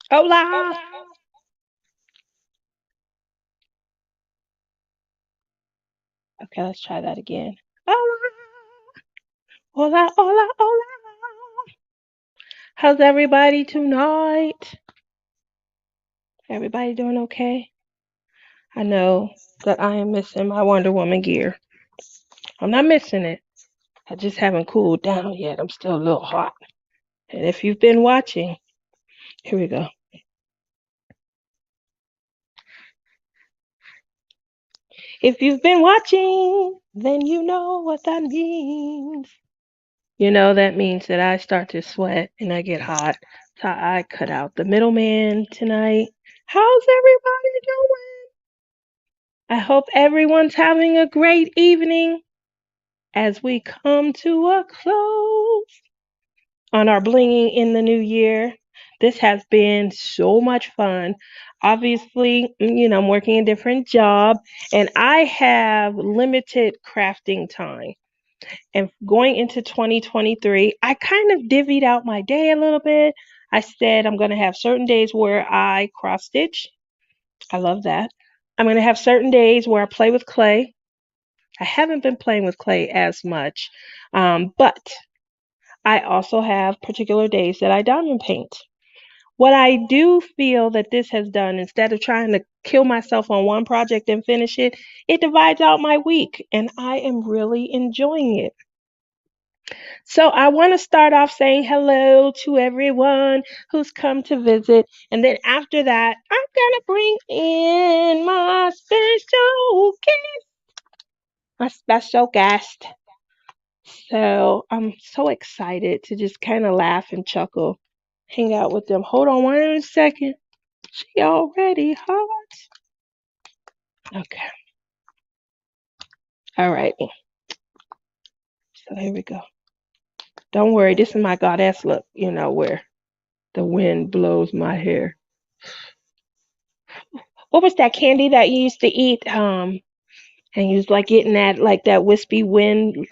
Hola. Okay, let's try that again. Hola. Hola, hola, hola. How's everybody tonight? Everybody doing okay? I know that I am missing my Wonder Woman gear. I'm not missing it. I just haven't cooled down yet. I'm still a little hot. And if you've been watching, here we go. If you've been watching, then you know what that means. You know, that means that I start to sweat and I get hot. So I cut out the middleman tonight. How's everybody doing? I hope everyone's having a great evening as we come to a close on our blinging in the new year. This has been so much fun. Obviously, I'm working a different job and I have limited crafting time. And going into 2023, I kind of divvied out my day a little bit. I said I'm going to have certain days where I cross stitch. I love that. I'm going to have certain days where I play with clay. I haven't been playing with clay as much, but I also have particular days that I diamond paint. What I do feel that this has done, instead of trying to kill myself on one project and finish it, it divides out my week, and I am really enjoying it. So I want to start off saying hello to everyone who's come to visit. And then after that, I'm going to bring in my special guest. So I'm so excited to just kind of laugh and chuckle, hang out with them. Hold on one second. She already hot. Okay. All right. So here we go. Don't worry. This is my goddess look, where the wind blows my hair. What was that candy that you used to eat? And you was like getting that wispy wind.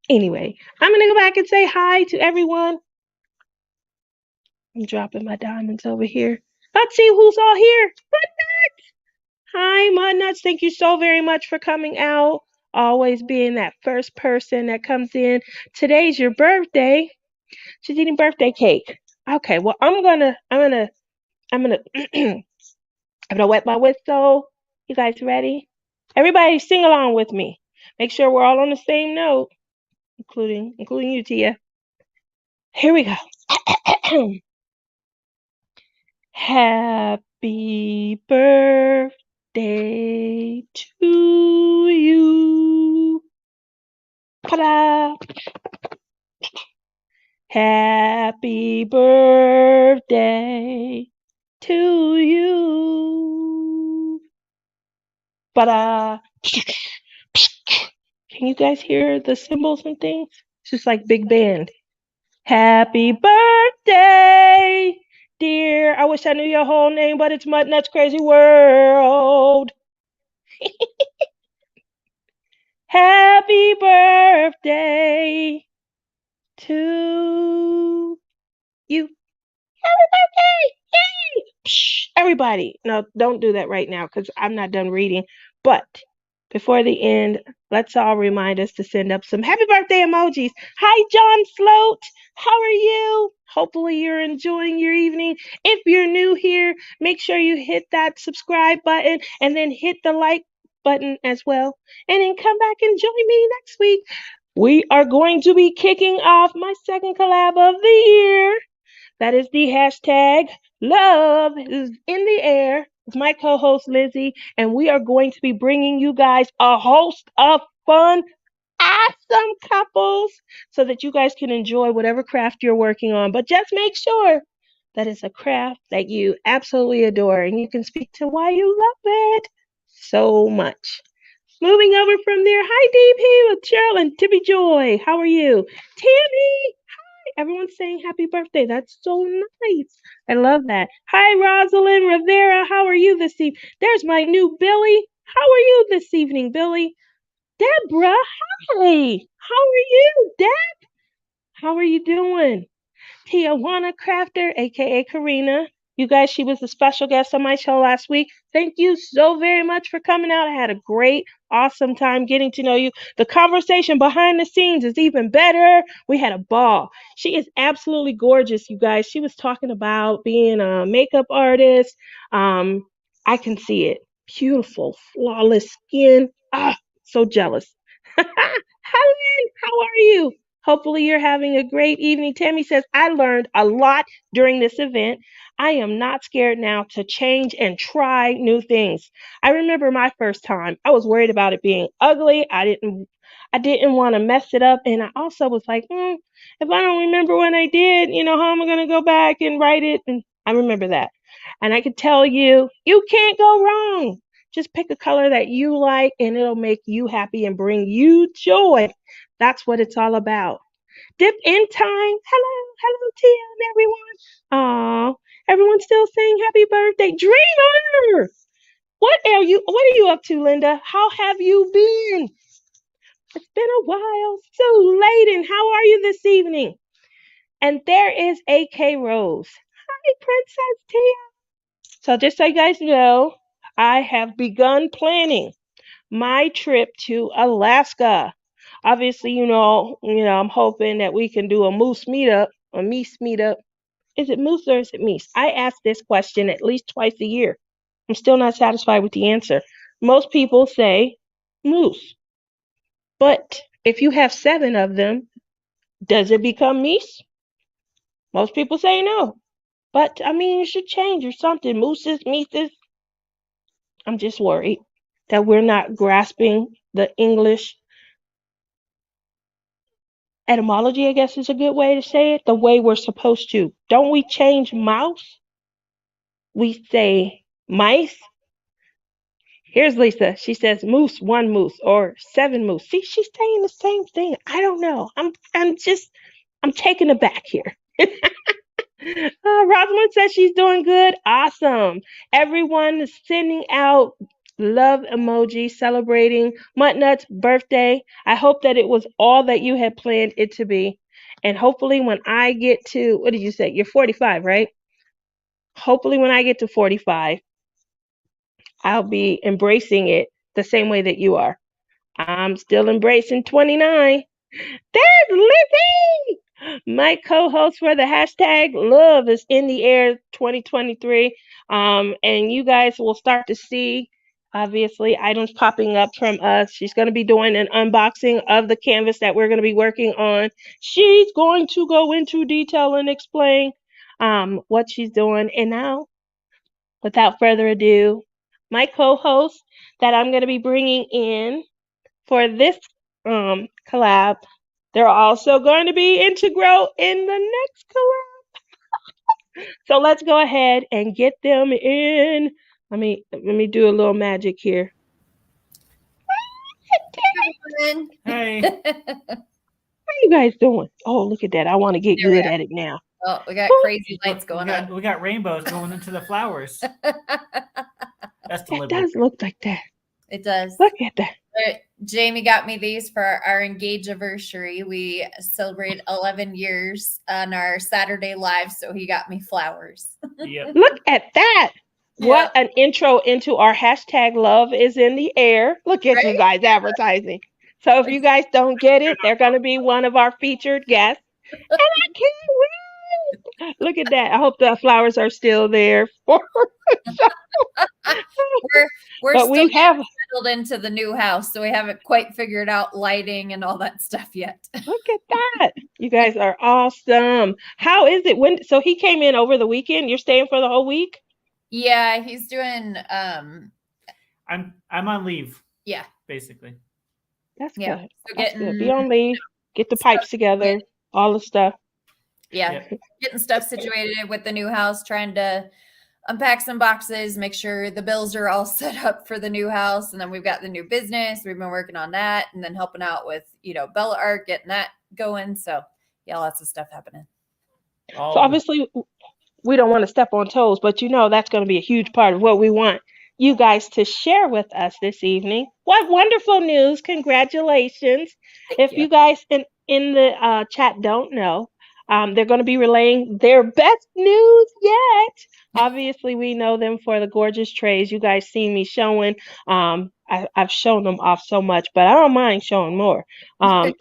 Anyway, I'm gonna go back and say hi to everyone. I'm dropping my diamonds over here. Let's see who's all here. Hi, Mud Nuts. Thank you so very much for coming out. Always being that first person that comes in. Today's your birthday. She's eating birthday cake. Okay, well I'm gonna I'm gonna wet my whistle. You guys ready? Everybody sing along with me. Make sure we're all on the same note, including you, Tia. Here we go. Happy birthday to you. Ta-da! Happy birthday to you. Ta-da! Can you guys hear the cymbals and things? It's just like big band. Happy birthday, dear. I wish I knew your whole name, but it's Mud Nuts Crazy World. Happy birthday to you. Happy birthday! Yay! Psh, everybody. No, don't do that right now because I'm not done reading. But before the end, let's all remind us to send up some happy birthday emojis. Hi, John Float. How are you? Hopefully, you're enjoying your evening. If you're new here, make sure you hit that subscribe button and then hit the like button as well. And then come back and join me next week. We are going to be kicking off my second collab of the year. That is the hashtag love is in the air with my co-host Lizzie, and we are going to be bringing you guys a host of fun, awesome couples so that you guys can enjoy whatever craft you're working on. But just make sure that it's a craft that you absolutely adore and you can speak to why you love it so much. Moving over from there, hi DP with Cheryl and Tippy Joy. How are you? Tammy, everyone's saying happy birthday. That's so nice. I love that. Hi, Rosalind Rivera. How are you this evening? There's my new Billy. How are you this evening, Billy? Deborah, hi. How are you, Deb? How are you doing? Tijuana Crafter, aka Karina. You guys, she was a special guest on my show last week. Thank you so very much for coming out. I had a great, awesome time getting to know you. The conversation behind the scenes is even better. We had a ball. She is absolutely gorgeous, you guys. She was talking about being a makeup artist. Um, I can see it. Beautiful, flawless skin. Ah, so jealous. Helen, how are you? Hopefully, you're having a great evening. Tammy says, I learned a lot during this event. I am not scared now to change and try new things. I remember my first time. I was worried about it being ugly. I didn't want to mess it up. And I also was like, if I don't remember when I did, how am I going to go back and write it? And I remember that. And I could tell you, you can't go wrong. Just pick a color that you like and it'll make you happy and bring you joy. That's what it's all about. Dip in time. Hello, Tia and everyone. Aw, everyone's still saying happy birthday. Dreamer! What are you up to, Linda? How have you been? It's been a while. So late, and how are you this evening? And there is AK Rose. Hi, Princess Tia. So just so you guys know, I have begun planning my trip to Alaska. Obviously, I'm hoping that we can do a moose meetup, a meese meetup. Is it moose or is it meese? I ask this question at least twice a year. I'm still not satisfied with the answer. Most people say moose, but if you have 7 of them, does it become meese? Most people say no. But I mean, you should change or something. Mooses, meeses. I'm just worried that we're not grasping the English etymology, I guess is a good way to say it, the way we're supposed to. Don't we change mouse? We say mice. Here's Lisa. She says moose, 1 moose, or 7 moose. See, she's saying the same thing. I don't know. I'm taken aback here. Rosalind says she's doing good. Awesome. Everyone is sending out love emojis celebrating Muttnut's birthday. I hope that it was all that you had planned it to be. And hopefully, when I get to, what did you say? You're 45, right? Hopefully, when I get to 45, I'll be embracing it the same way that you are. I'm still embracing 29. There's Lizzie! My co-host for the hashtag love is in the air 2023. And you guys will start to see obviously items popping up from us. She's going to be doing an unboxing of the canvas that we're going to be working on. She's going to go into detail and explain what she's doing. And now, without further ado, my co-host that I'm going to be bringing in for this collab, they're also going to be integral in the next collab. So let's go ahead and get them in. Let me do a little magic here. Hey. How you guys doing? Oh, look at that. I want to get good at it now. Oh, we got crazy lights going on. We got rainbows going into the flowers. That's It does look like that. It does. Look at that. Jamie got me these for our engage anniversary. We celebrate 11 years on our Saturday live, so he got me flowers. Yep. Look at that. Yeah. What an intro into our hashtag love is in the air. Look at you guys advertising. So if you guys don't get it, they're going to be one of our featured guests. And I can't wait. Look at that. I hope the flowers are still there for We're but still we have settled into the new house, so we haven't quite figured out lighting and all that stuff yet. Look at that. You guys are awesome. How is it? So he came in over the weekend. You're staying for the whole week? Yeah, he's doing I'm on leave. Yeah. Basically. That's Yeah. good. So That's good. Be on leave, get the pipes together, all the stuff. Yeah. Getting stuff situated with the new house, trying to unpack some boxes, make sure the bills are all set up for the new house. And then we've got the new business. We've been working on that and then helping out with, Bella Art, getting that going. So yeah, lots of stuff happening. So obviously we don't want to step on toes, but that's going to be a huge part of what we want you guys to share with us this evening. What wonderful news. Congratulations. If you guys in the chat don't know, They're going to be relaying their best news yet. Obviously, we know them for the gorgeous trays. You guys see me showing. I've shown them off so much, but I don't mind showing more. Um,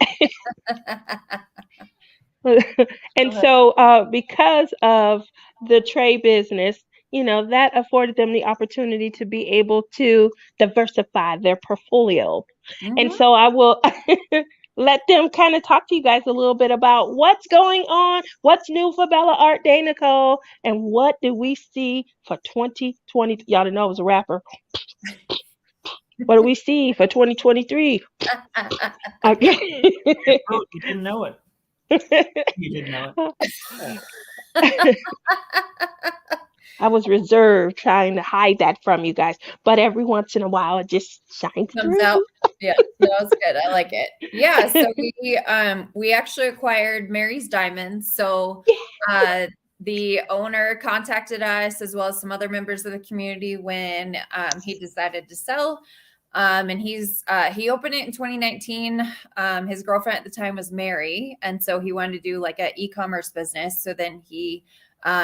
and so, because of the tray business, that afforded them the opportunity to be able to diversify their portfolio. And Mhm. so I will let them kind of talk to you guys a little bit about what's going on, what's new for Bella Art Day, Nicole, and what do we see for 2020. Y'all didn't know I was a rapper. What do we see for 2023? Okay. Oh, you didn't know it. You didn't know I was reserved, trying to hide that from you guys, but every once in a while it just shines Comes through. out. Yeah, no, it's good. I like it. Yeah, so we actually acquired Mary's Diamonds. So the owner contacted us as well as some other members of the community when he decided to sell. And he opened it in 2019. His girlfriend at the time was Mary, and so he wanted to do like an e-commerce business. So then he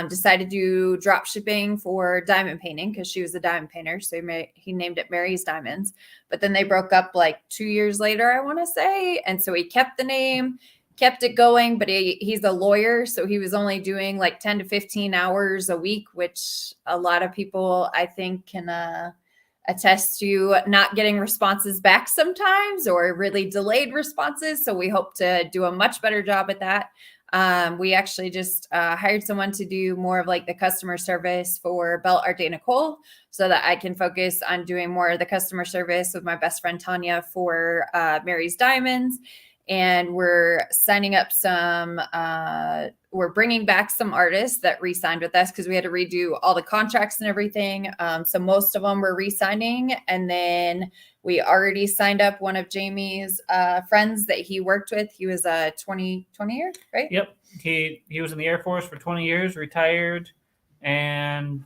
decided to do drop shipping for diamond painting because she was a diamond painter. So he named it Mary's Diamonds. But then they broke up like 2 years later, I want to say. And so he kept the name, kept it going, but he's a lawyer. So he was only doing like 10 to 15 hours a week, which a lot of people, I think, can attest to not getting responses back sometimes or really delayed responses. So we hope to do a much better job at that. We actually just hired someone to do more of like the customer service for Bella Art Day Nicole so that I can focus on doing more of the customer service with my best friend Tanya for Mary's Diamonds. And we're signing up we're bringing back some artists that re-signed with us because we had to redo all the contracts and everything. So most of them were re-signing. And then we already signed up one of Jamie's friends that he worked with. He was a 20 year, right? Yep. He was in the Air Force for 20 years, retired, and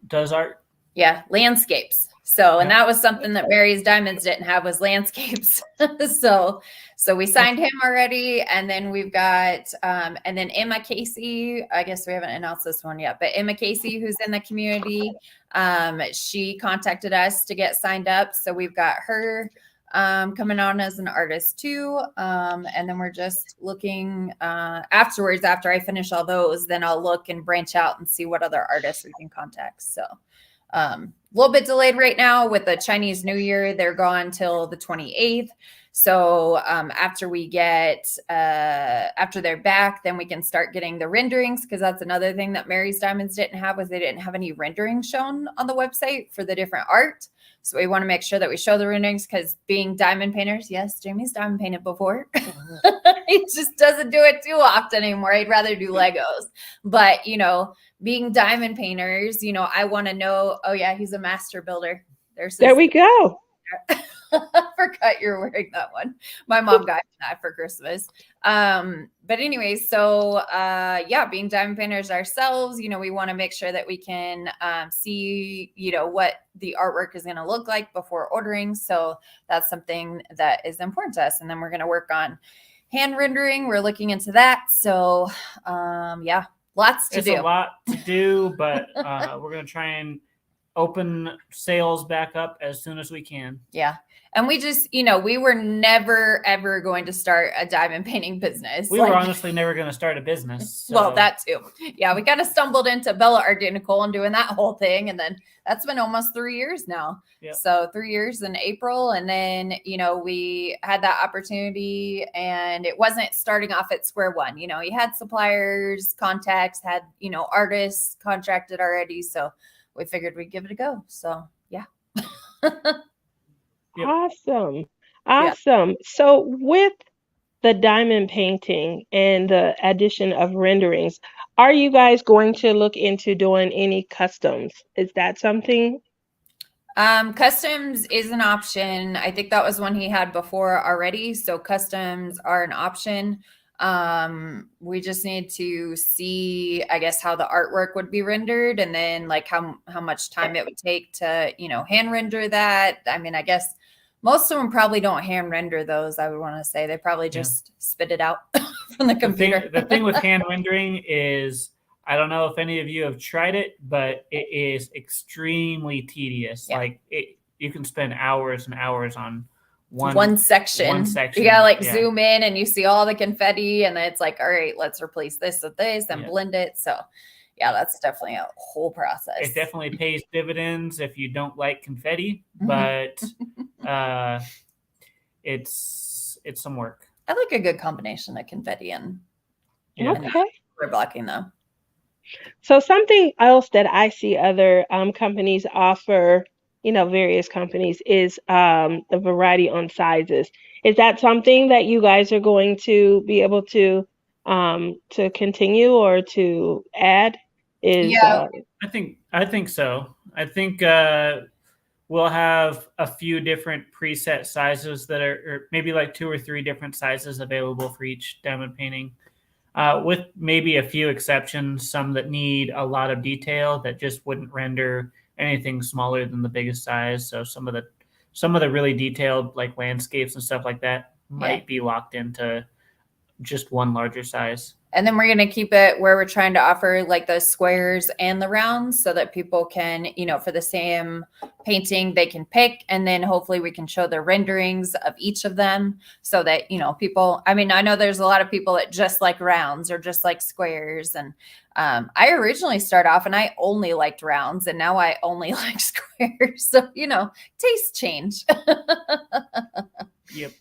does art. Yeah, landscapes. So, and that was something that Mary's Diamonds didn't have was landscapes. so we signed him already. And then we've got, and then Emma Casey, I guess we haven't announced this one yet, but Emma Casey, who's in the community, she contacted us to get signed up. So we've got her coming on as an artist too. And then we're just looking afterwards, after I finish all those, then I'll look and branch out and see what other artists we can contact. So a little bit delayed right now with the Chinese New Year. They're gone till the 28th. So after we get after they're back, then we can start getting the renderings, because that's another thing that Mary's Diamonds didn't have, was they didn't have any renderings shown on the website for the different art. So we want to make sure that we show the renderings, because being diamond painters, yes, Jamie's diamond painted before. He just doesn't do it too often anymore. I'd rather do Legos. But, being diamond painters, I want to know, oh yeah, he's a master builder. There we go. I forgot you're wearing that one. My mom got that for Christmas. But anyway, so being diamond painters ourselves, we want to make sure that we can see, what the artwork is going to look like before ordering. So that's something that is important to us. And then we're going to work on hand rendering. We're looking into that. So lots to do. It's a lot to do, but we're going to try and open sales back up as soon as we can. Yeah. And we just, we were never, ever going to start a diamond painting business. We were honestly never going to start a business. So. Well, that too. Yeah. We kind of stumbled into Bella Art Day Nicole and doing that whole thing. And then that's been almost 3 years now. Yep. So 3 years in April. And then, we had that opportunity, and it wasn't starting off at square one. You had suppliers, contacts, had, artists contracted already. So we figured we'd give it a go. So yeah. Yep. Awesome. Yeah. So with the diamond painting and the addition of renderings, are you guys going to look into doing any customs? Is that something? Customs is an option. I think that was one he had before already. So customs are an option. We just need to see, I guess, how the artwork would be rendered, and then like how much time it would take to, hand render that. I mean, I guess most of them probably don't hand render those. I would want to say they probably just spit it out from the computer. The thing with hand rendering is, I don't know if any of you have tried it, but it is extremely tedious. Yeah. Like you can spend hours and hours on one section. You gotta like zoom in and you see all the confetti, and then it's like, all right, let's replace this with this and blend it. So yeah, that's definitely a whole process. It definitely pays dividends if you don't like confetti, but it's some work. I like a good combination of confetti and okay. We're blocking though. So something else that I see other companies offer, various companies, is the variety on sizes. Is that something that you guys are going to be able to continue or to add? I think so. I think we'll have a few different preset sizes that or maybe like 2 or 3 different sizes available for each diamond painting. With maybe a few exceptions, some that need a lot of detail that just wouldn't render anything smaller than the biggest size. So some of the really detailed like landscapes and stuff like that might be locked into just one larger size. And then we're going to keep it where we're trying to offer like the squares and the rounds so that people can, for the same painting, they can pick. And then hopefully we can show the renderings of each of them so that, people, I know there's a lot of people that just like rounds or just like squares. And I originally started off and I only liked rounds, and now I only like squares. So, taste change. Yep.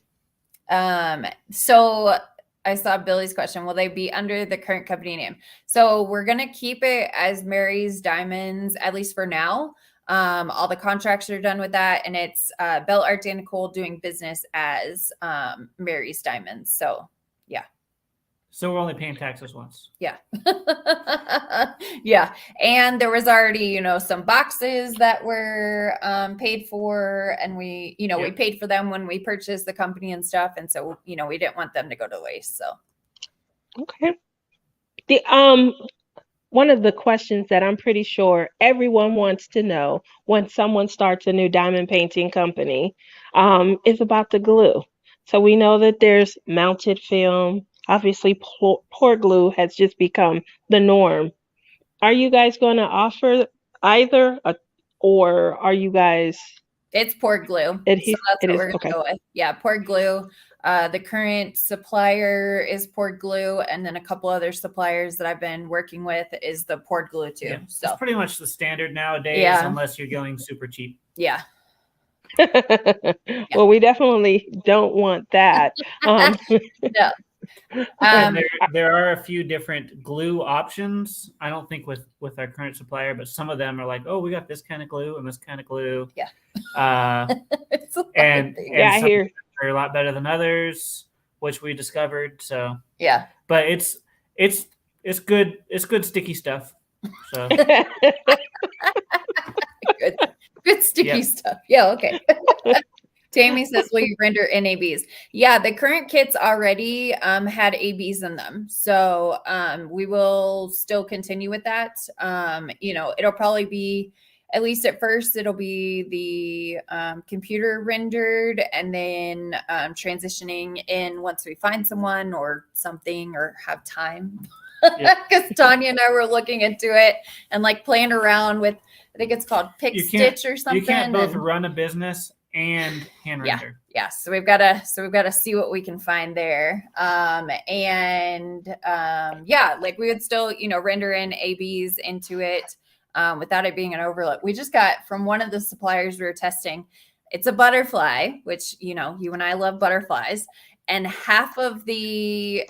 So I saw Billy's question. Will they be under the current company name? So we're going to keep it as Mary's Diamonds, at least for now. All the contracts are done with that. And it's Belle Art de Nicole doing business as Mary's Diamonds. So, yeah. So we're only paying taxes once. Yeah. Yeah. And there was already, some boxes that were paid for, and we, we paid for them when we purchased the company and stuff. And so, we didn't want them to go to waste. So. Okay. The one of the questions that I'm pretty sure everyone wants to know when someone starts a new diamond painting company is about the glue. So we know that there's mounted film. Obviously, pour glue has just become the norm. Are you guys going to offer either, or are you guys? It's poured glue. So that's what we're going to go with. Yeah, poured glue. The current supplier is poured glue, and then a couple other suppliers that I've been working with is the poured glue too. Yeah, so it's pretty much the standard nowadays, unless you're going super cheap. Yeah. Well, we definitely don't want that. No. There are a few different glue options. I don't think with our current supplier, but some of them are like, oh, we got this kind of glue and this kind of glue. Yeah. And I hear are a lot better than others, which we discovered. So yeah, but it's good. It's good sticky stuff. So good sticky stuff. Yeah. Okay. Tammy says, will you render NABs? Yeah, the current kits already had ABs in them. So we will still continue with that. It'll probably be, at least at first, it'll be the computer rendered, and then transitioning in once we find someone or something or have time. Because Tanya and I were looking into it and like playing around with, I think it's called Pick Stitch or something. You can't both run a business and hand render. Yeah. So we've got to see what we can find there. Like we would still, render in ABs into it without it being an overload. We just got from one of the suppliers we were testing. It's a butterfly, which, you and I love butterflies, and half of the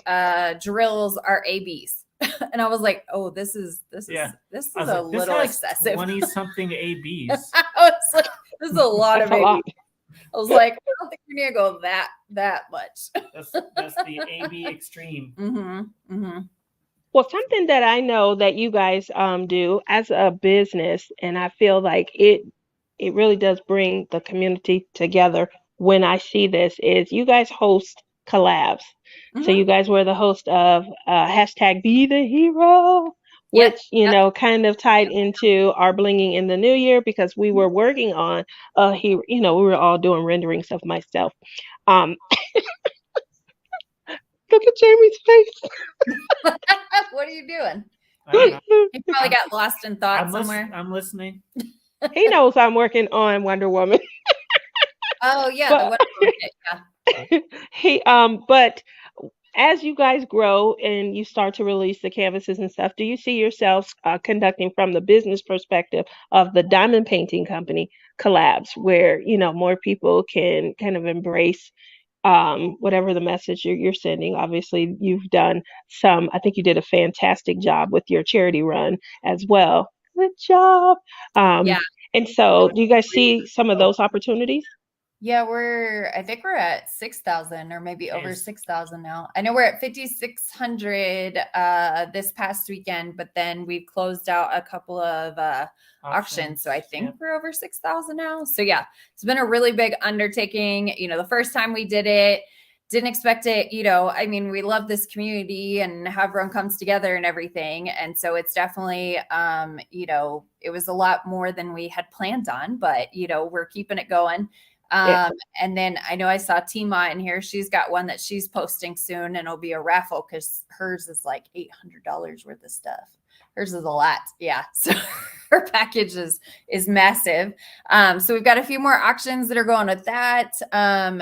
drills are ABs. And I was like, oh, this is a little excessive. 20 something ABs. I was like, this is a lot of ABs. I was like, I don't think we need to go that much. That's the AB extreme. Mm-hmm. Mm-hmm. Well, something that I know that you guys do as a business, and I feel like it really does bring the community together when I see this, is you guys host collabs. Mm-hmm. So you guys were the host of hashtag Be the Hero, which, kind of tied into our blinging in the new year, because we were working on we were all doing renderings of myself. Look at Jamie's face. What are you doing? I don't know. You probably got lost in thought somewhere. I'm listening. He knows I'm working on Wonder Woman. Oh yeah, the But Wonder Woman kit, yeah. but as you guys grow and you start to release the canvases and stuff, do you see yourselves conducting from the business perspective of the diamond painting company collabs, where more people can kind of embrace whatever the message you're sending? Obviously, you've done some. I think you did a fantastic job with your charity run as well. Good job. Yeah. And so, do you guys see some of those opportunities? Yeah, I think we're at 6,000 or maybe over 6,000 now. I know we're at 5,600 this past weekend, but then we've closed out a couple of auctions. So I think we're over 6,000 now. So yeah, it's been a really big undertaking. The first time we did it, didn't expect it. I mean, we love this community and how everyone comes together and everything. And so it's definitely, it was a lot more than we had planned on, but, we're keeping it going. Yeah. And then I know I saw Tima in here. She's got one that she's posting soon, and it'll be a raffle because hers is like $800 worth of stuff. Hers is a lot. Yeah. So her package is massive. So we've got a few more auctions that are going with that. And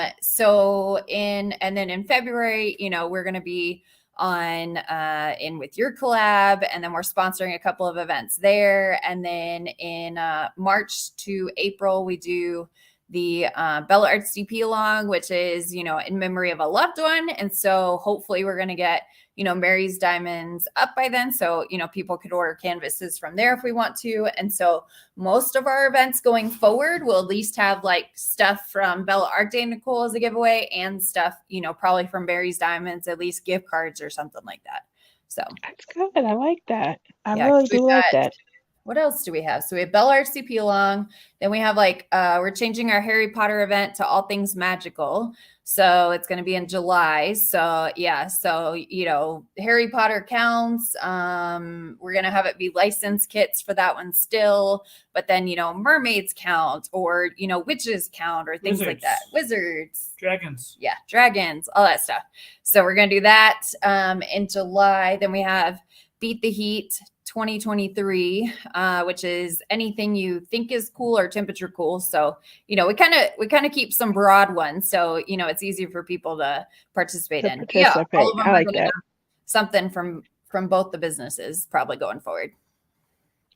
then in February, we're going to be on in with your collab, and then we're sponsoring a couple of events there. And then in March to April, we do the Bella Arts DP along, which is, in memory of a loved one. And so hopefully we're going to get, Mary's Diamonds up by then. So, people could order canvases from there if we want to. And so most of our events going forward will at least have like stuff from Bella Art Day Nicole as a giveaway, and stuff, probably from Mary's Diamonds, at least gift cards or something like that. So that's good. I like that. I really do like that. What else do we have? So we have Bella Arts CP along. Then we have we're changing our Harry Potter event to All Things Magical. So it's going to be in July. So yeah. So, Harry Potter counts. We're going to have it be licensed kits for that one still, but then, mermaids count, or, witches count, or things like that. Wizards. Dragons. Yeah. Dragons, all that stuff. So we're going to do that in July. Then we have Beat the Heat 2023, which is anything you think is cool or temperature cool. So, we kind of keep some broad ones. So, it's easy for people to participate in. Yeah, all of them I like that. Something from both the businesses probably going forward.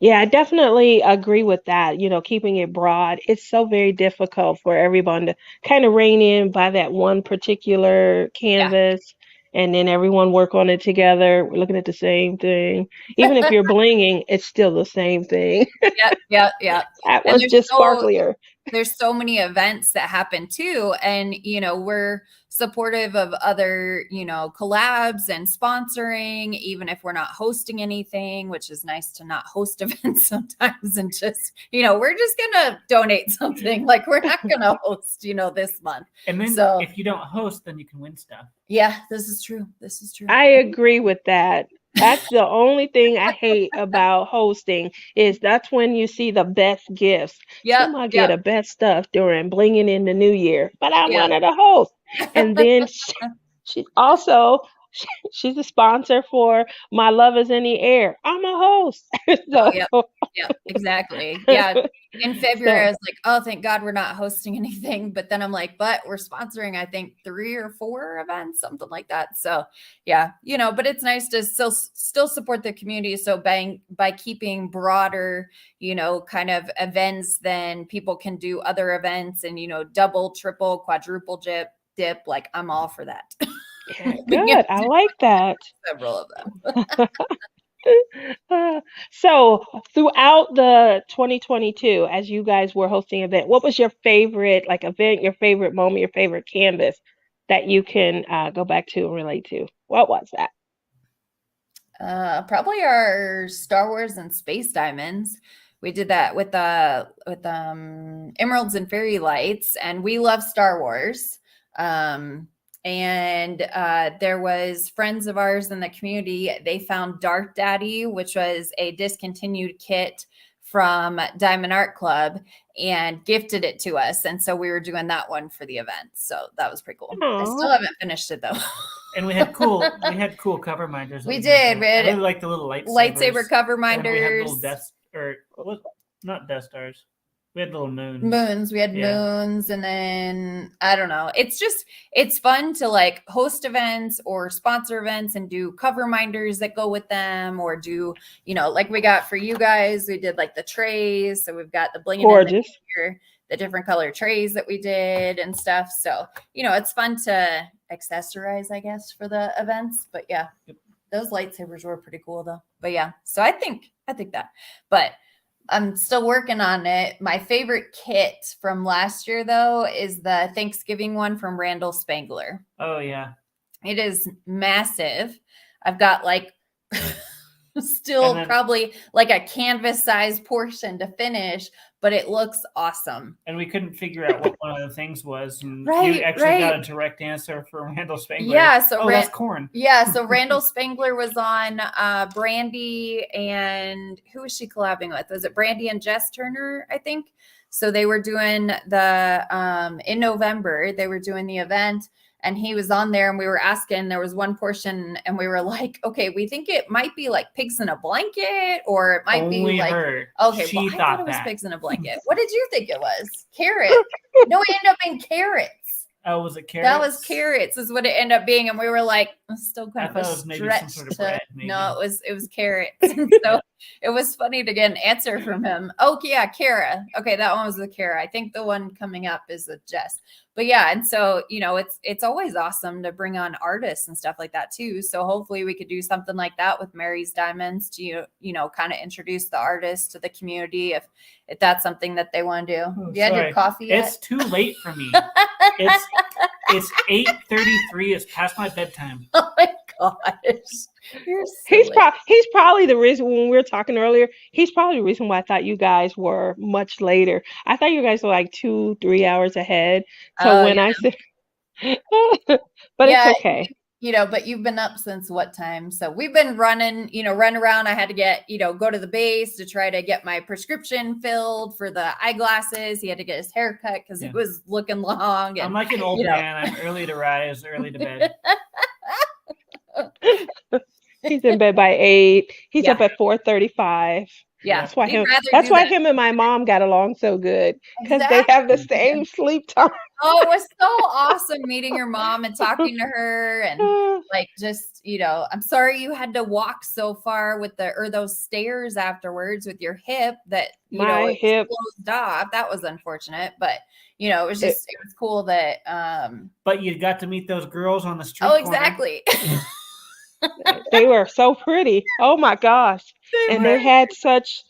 Yeah, I definitely agree with that. Keeping it broad, it's so very difficult for everyone to kind of rein in by that one particular canvas. And then everyone work on it together. We're looking at the same thing. Even if you're blinging, it's still the same thing. Yeah. That one's just sparklier. There's so many events that happen too. And, we're supportive of other, collabs and sponsoring, even if we're not hosting anything, which is nice to not host events sometimes and just, we're just going to donate something. Like, we're not going to host, this month. And then if you don't host, then you can win stuff. Yeah, this is true. I agree with that. That's the only thing I hate about hosting, is that's when you see the best gifts. Some might get the best stuff during blinging in the new year, but I'm one of the hosts. And then she's a sponsor for My Love Is in the Air. I'm a host. Yeah, exactly. Yeah. In February, I was like, oh, thank God we're not hosting anything. But then I'm like, but we're sponsoring, I think, 3 or 4 events, something like that. So yeah, but it's nice to still support the community. So by keeping broader, kind of events, then people can do other events and, double, triple, quadruple dip. Like, I'm all for that. Yeah, good. I like that. Several of them. So throughout the 2022, as you guys were hosting event, what was your favorite event, your favorite moment, your favorite canvas that you can go back to and relate to? What was that? Probably our Star Wars and Space Diamonds. We did that with Emeralds and Fairy Lights, and we love Star Wars. And there was friends of ours in the community. They found Dark Daddy, which was a discontinued kit from Diamond Art Club and gifted it to us. And so we were doing that one for the event. So that was pretty cool. I still Aw. haven't finished it though. And we had cool cover minders. We did. We I had really like the little lightsaber cover And we had minders. little not Death Stars. We had little moons. We had moons, and then I don't know. It's fun to like host events or sponsor events and do cover minders that go with them, or do, like we got for you guys, we did like the trays. So we've got the blinging Gorgeous. the different color trays that we did and stuff. So, it's fun to accessorize, I guess, for the events. But yeah, those lightsabers were pretty cool though. But yeah, so I think that, but I'm still working on it. My favorite kit from last year, though, is the Thanksgiving one from Randall Spangler. Oh, yeah. It is massive. I've got like still probably like a canvas size portion to finish, but it looks awesome. And we couldn't figure out what one of the things was. And you actually got a direct answer from Randall Spangler. Yeah. So that's corn. Yeah. So Randall Spangler was on Brandy, and who was she collabing with? Was it Brandy and Jess Turner, I think? So they were doing in November, they were doing the event. And he was on there, and we were asking, there was one portion, and we were like, okay, we think it might be like pigs in a blanket, or it might be like, her. Okay, she well, I thought it was that. Pigs in a blanket. What did you think it was? Carrot. No, it ended up being carrots. Oh, was it carrots? That was carrots is what it ended up being. And we were like, it's still kind of a stretch. Some sort of bread, maybe. No, it was carrots. So it was funny to get an answer from him. Oh yeah, Kara. Okay, that one was the Kara. I think the one coming up is with Jess. But yeah, and so it's always awesome to bring on artists and stuff like that too. So hopefully we could do something like that with Mary's Diamonds to kind of introduce the artists to the community if that's something that they want to do. Oh, you had your coffee yet? It's too late for me. It's 8:33. It's past my bedtime. Oh my gosh. You're He's probably the reason, when we were talking earlier, he's probably the reason why I thought you guys were much later. I thought you guys were like 2-3 hours ahead. So when I said, but it's okay. But you've been up since what time? So we've been running around. I had to get, go to the base to try to get my prescription filled for the eyeglasses. He had to get his hair cut because it was looking long. And, I'm like an old man. I'm early to rise, early to bed. He's in bed by 8. He's up at 4:35. Yeah, that's why him and my mom got along so good, because they have the same sleep time. Oh, it was so awesome meeting your mom and talking to her, and like just I'm sorry you had to walk so far with those stairs afterwards with your hip that my hip closed off. That was unfortunate, but it was just it was cool that. But you got to meet those girls on the street. Oh, exactly. They were so pretty. Oh my gosh. And they had such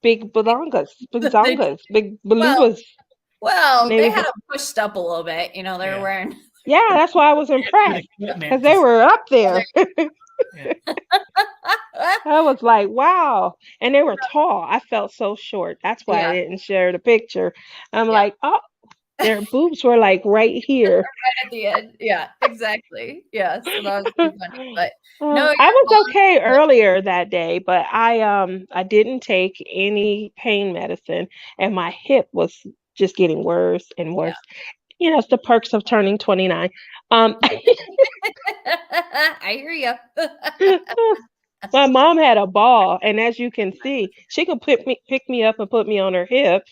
big belugas, big belugas. Well, they had them pushed up a little bit. They were wearing. Yeah, that's why I was impressed, because they were up there. I was like, wow. And they were tall. I felt so short. That's why I didn't share the picture. I'm like, oh, their boobs were like right here. Right at the end. Yeah, exactly. Yeah. So that was pretty funny. But no, I was okay earlier that day, but I didn't take any pain medicine, and my hip was just getting worse and worse. Yeah. It's the perks of turning 29. I hear you. My mom had a ball, and as you can see, she could pick me up and put me on her hip,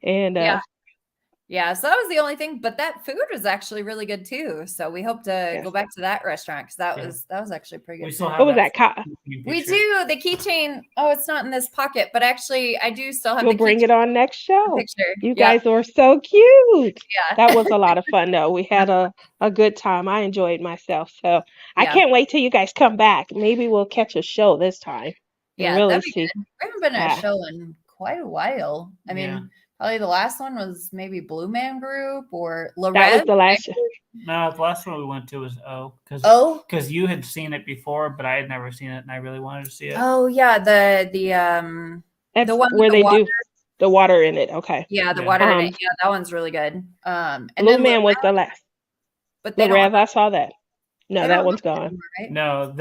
and yeah, so that was the only thing, but that food was actually really good too. So we hope to go back to that restaurant, because that was actually pretty good. What was that? We do the keychain. Oh, it's not in this pocket, but actually I do still have. We'll bring it on next show. Picture. You guys were so cute. Yeah, that was a lot of fun though. We had a good time. I enjoyed myself. So I can't wait till you guys come back. Maybe we'll catch a show this time. Yeah, really see. We haven't been at a show in quite a while. I mean. Probably the last one was maybe Blue Man Group or Lorette. That was the last. No, the last one we went to was because you had seen it before, but I had never seen it, and I really wanted to see it. Oh yeah, the one where they do the water in it. Okay. Yeah, the water in it. Yeah, that one's really good. And Blue Man was the last. But Rev, I saw that. No, that one's gone. Anymore, right? No,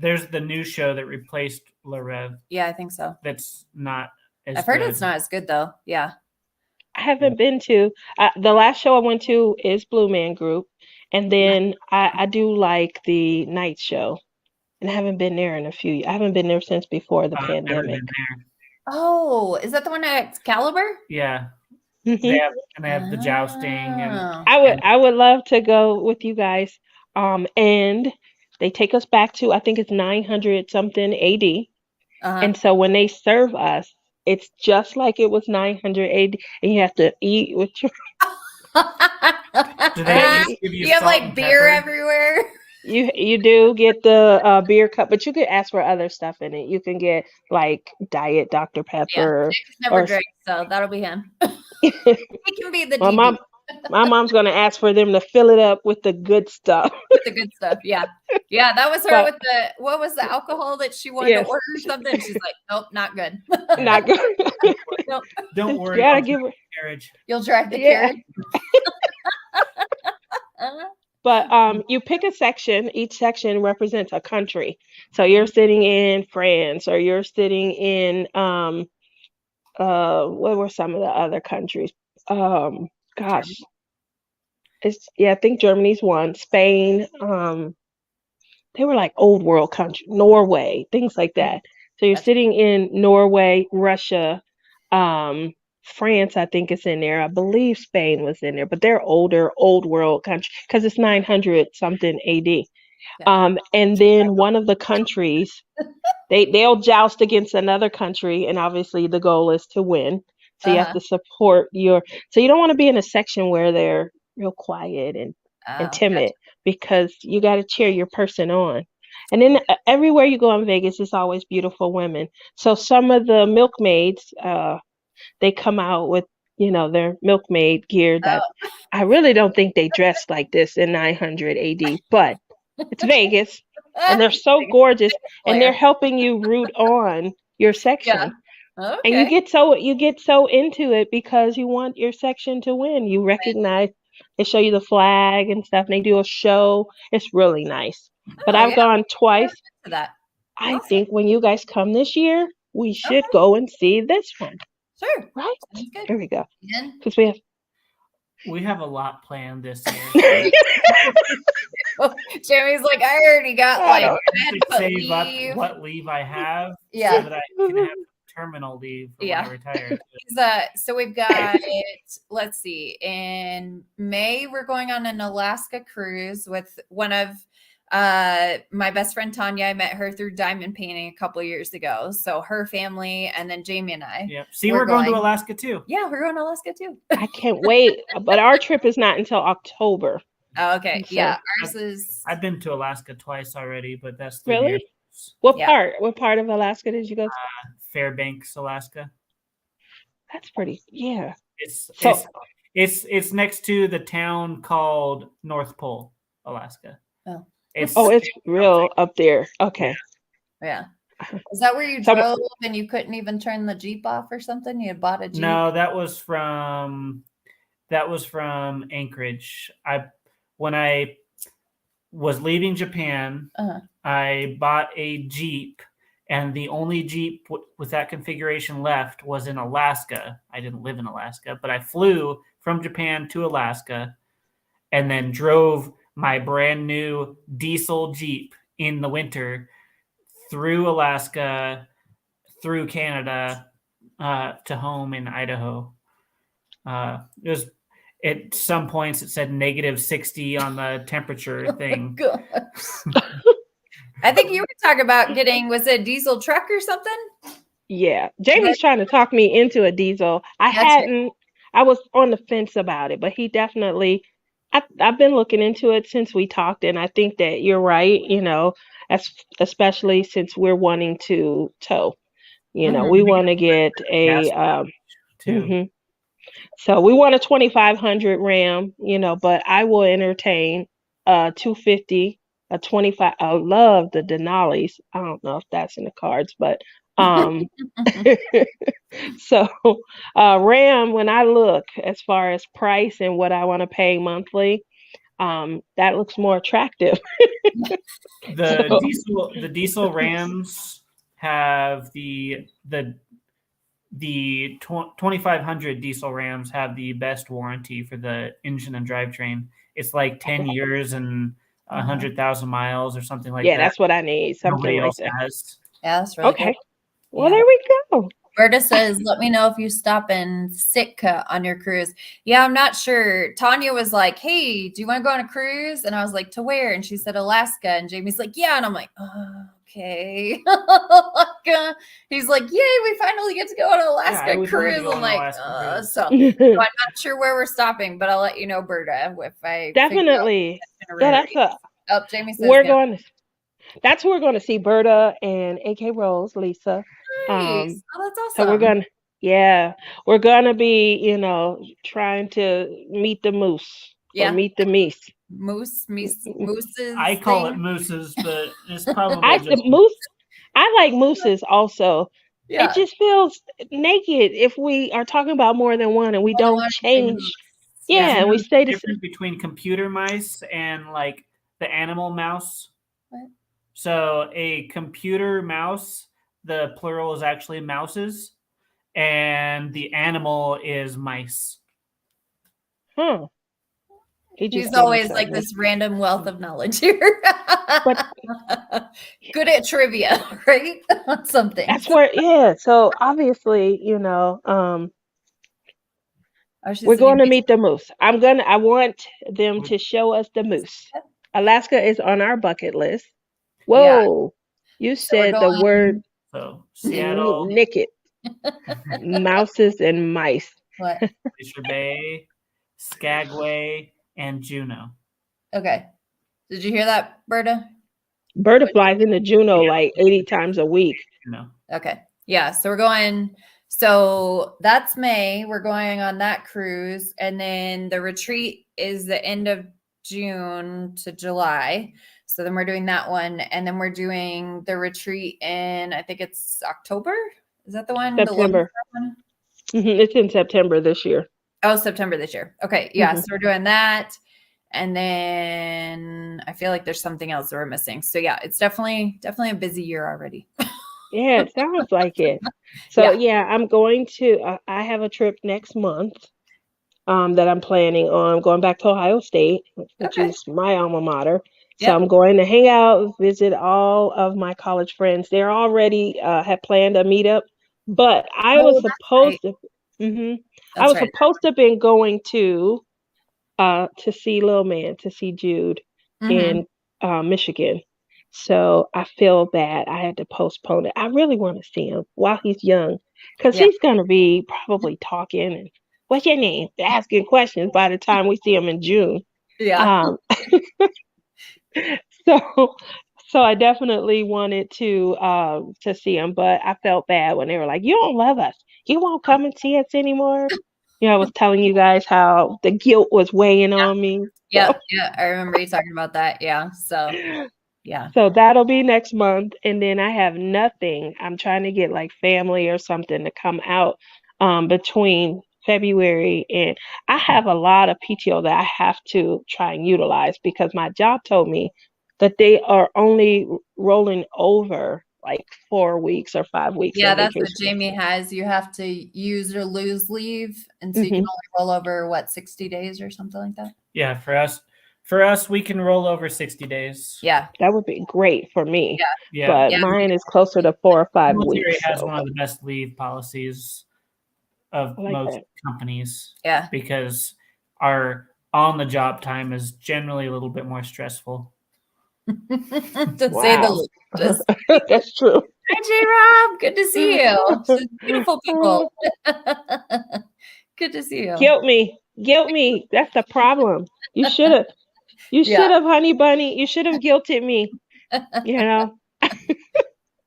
there's the new show that replaced La Rev. Yeah, I think so. That's not. I've heard it's not as good though. Yeah. I haven't been to the last show I went to is Blue Man Group, and then I do like the night show, and I haven't been there in a few years. I haven't been there since before the I've never pandemic. been there. Oh, is that the one at Caliber? Yeah. Mhm. They have the jousting, and Oh. I would love to go with you guys. And they take us back to I think it's 900 something AD, and so when they serve us, it's just like it was 900 AD, and you have to eat with your. do they at least give you have salt like and beer pepper? everywhere. You do get the beer cup, but you could ask for other stuff in it. You can get like diet Dr. Yeah, Pepper. Jake's never drank, so that'll be him. He can be the Well, DD my mom's gonna ask for them to fill it up with the good stuff. with the good stuff. Yeah, yeah, that was her But- with the what was the alcohol that she wanted Yes. to order or something? She's like, nope, not good. Not good. Nope. Don't worry, You gotta I'll give drive her. the carriage. You'll drive the Yeah. carriage. But you pick a section. Each section represents a country. So you're sitting in France, or you're sitting in what were some of the other countries? Gosh, I think Germany's one. Spain. They were like old world country, Norway, things like that. So you're Gotcha. sitting in Norway, Russia, France, I think is in there. I believe Spain was in there, but they're older, old world country because it's 900 something AD. And then one of the countries, they'll joust against another country, and obviously the goal is to win. So you have to support so you don't want to be in a section where they're real quiet and timid, because you got to cheer your person on. And then everywhere you go in Vegas, it's always beautiful women. So some of the milkmaids, they come out with, their milkmaid gear that I really don't think they dressed like this in 900 AD, but it's Vegas, and they're so gorgeous, and they're helping you root on your section. Yeah. Okay. And you get so into it because you want your section to win. You recognize, they show you the flag and stuff, and they do a show. It's really nice. But I've gone twice. To that. I think when you guys come this year, we should go and see this one. Sure. Right? Sounds good. Here we go. Again? Because We have a lot planned this year. Jamie's like, I already got I like don't- I had to to put save up leave. what leave I have, Yeah. so that I can have terminal leave for when I retire. So we've got let's see, in May we're going on an Alaska cruise with one of my best friend Tanya. I met her through diamond painting a couple of years ago. So her family, and then Jamie and I. Yeah. See, we're going to Alaska too. Yeah, we're going to Alaska too. I can't wait. But our trip is not until October. Oh, okay. So- Yeah. Ours is I've been to Alaska twice already, but that's Really? What Yeah. part? What part of Alaska did you go to? Fairbanks, Alaska. That's pretty. Yeah. It's next to the town called North Pole, Alaska. Oh. It's real up there. Okay. Yeah. Is that where you drove and you couldn't even turn the Jeep off or something? You had bought a Jeep? No, that was from Anchorage. When I was leaving Japan, I bought a Jeep, and the only Jeep with that configuration left was in Alaska. I didn't live in Alaska, but I flew from Japan to Alaska and then drove my brand new diesel Jeep in the winter through Alaska, through Canada, to home in Idaho. It was, at some points it said -60 on the temperature thing. Oh, I think you were talking about was it a diesel truck or something? Yeah. Jamie's trying to talk me into a diesel. I was on the fence about it, but he definitely, I've been looking into it since we talked, and I think that you're right, especially since we're wanting to tow. We want to get a too. So we want a 2500 Ram, but I will entertain a 250, a 25. I love the Denali's. I don't know if that's in the cards, but so Ram, when I look as far as price and what I want to pay monthly, that looks more attractive. The diesel Rams have the the 2500 diesel Rams have the best warranty for the engine and drivetrain. It's like 10 years and 100,000 miles or something like Yeah, that. that's what I need. Something Nobody like else that. has. Yeah, that's really Okay. cool. Well, Yeah. there we go. Berta says, let me know if you stop in Sitka on your cruise. Yeah, I'm not sure. Tanya was like, hey, do you want to go on a cruise? And I was like, to where? And she said, Alaska. And Jamie's like, yeah. And I'm like, okay. He's like, yay, we finally get to go on an Alaska cruise. I'm like, so I'm not sure where we're stopping, but I'll let you know, Berta, if I Definitely. Yeah, Jamie says we're going. That's where we're going to see Berta and AK Rose, Lisa. Nice. Oh, that's awesome. So we're gonna be, trying to meet the moose or meet the meese. Mooses. I call it mooses, but it's probably I like mooses also. Yeah. It just feels naked if we are talking about more than one and we don't change. Yeah, and we stay the difference between computer mice and like the animal mouse. What? So a computer mouse, the plural is actually mouses, and the animal is mice. Huh. He's always like this random wealth of knowledge here. Good at trivia, right? On something. That's where, yeah. So obviously, we're going to meet the moose. I want them to show us the moose. Alaska is on our bucket list. Whoa. Yeah. You said the word Seattle. naked. Mouses and mice. What? Glacier Bay, Skagway, and Juneau. Okay. Did you hear that, Berta? Berta flies into Juneau like 80 times a week. No. Okay. Yeah. So we're going. So that's May. We're going on that cruise. And then the retreat is the end of June to July. So then we're doing that one. And then we're doing the retreat in, I think it's October. Is that the one? September. It's in September this year. Oh, September this year. Okay. Yeah. So we're doing that. And then I feel like there's something else that we're missing. So yeah, it's definitely a busy year already. Yeah, it sounds like it. So yeah, I'm going to, I have a trip next month that I'm planning on going back to Ohio State, which is my alma mater. So I'm going to hang out, visit all of my college friends. They're already had planned a meetup, but I was supposed to, I was supposed to have been going to see Lil Man, to see Jude in Michigan. So I feel bad I had to postpone it. I really want to see him while he's young, because he's going to be probably talking and what's your name? Asking questions by the time we see him in June. Yeah. So I definitely wanted to see him, but I felt bad when they were like, "You don't love us. You won't come and see us anymore." I was telling you guys how the guilt was weighing on me. Yeah, I remember you talking about that. Yeah. So yeah. So that'll be next month. And then I have nothing. I'm trying to get like family or something to come out between February, and I have a lot of PTO that I have to try and utilize because my job told me that they are only rolling over like 4 weeks or 5 weeks. Yeah, that's what Jamie has. You have to use or lose leave, and so you can only roll over 60 days or something like that. Yeah, for us, we can roll over 60 days. Yeah, that would be great for me. Yeah, but mine is closer to 4 or 5 weeks. Military has one of the best leave policies of most companies. Yeah, because our on-the-job time is generally a little bit more stressful. To say the least. That's true. Hi, J-Rob. Good to see you. Beautiful people. Good to see you. Guilt me. That's the problem. You should have. You should have, honey bunny. You should have guilted me.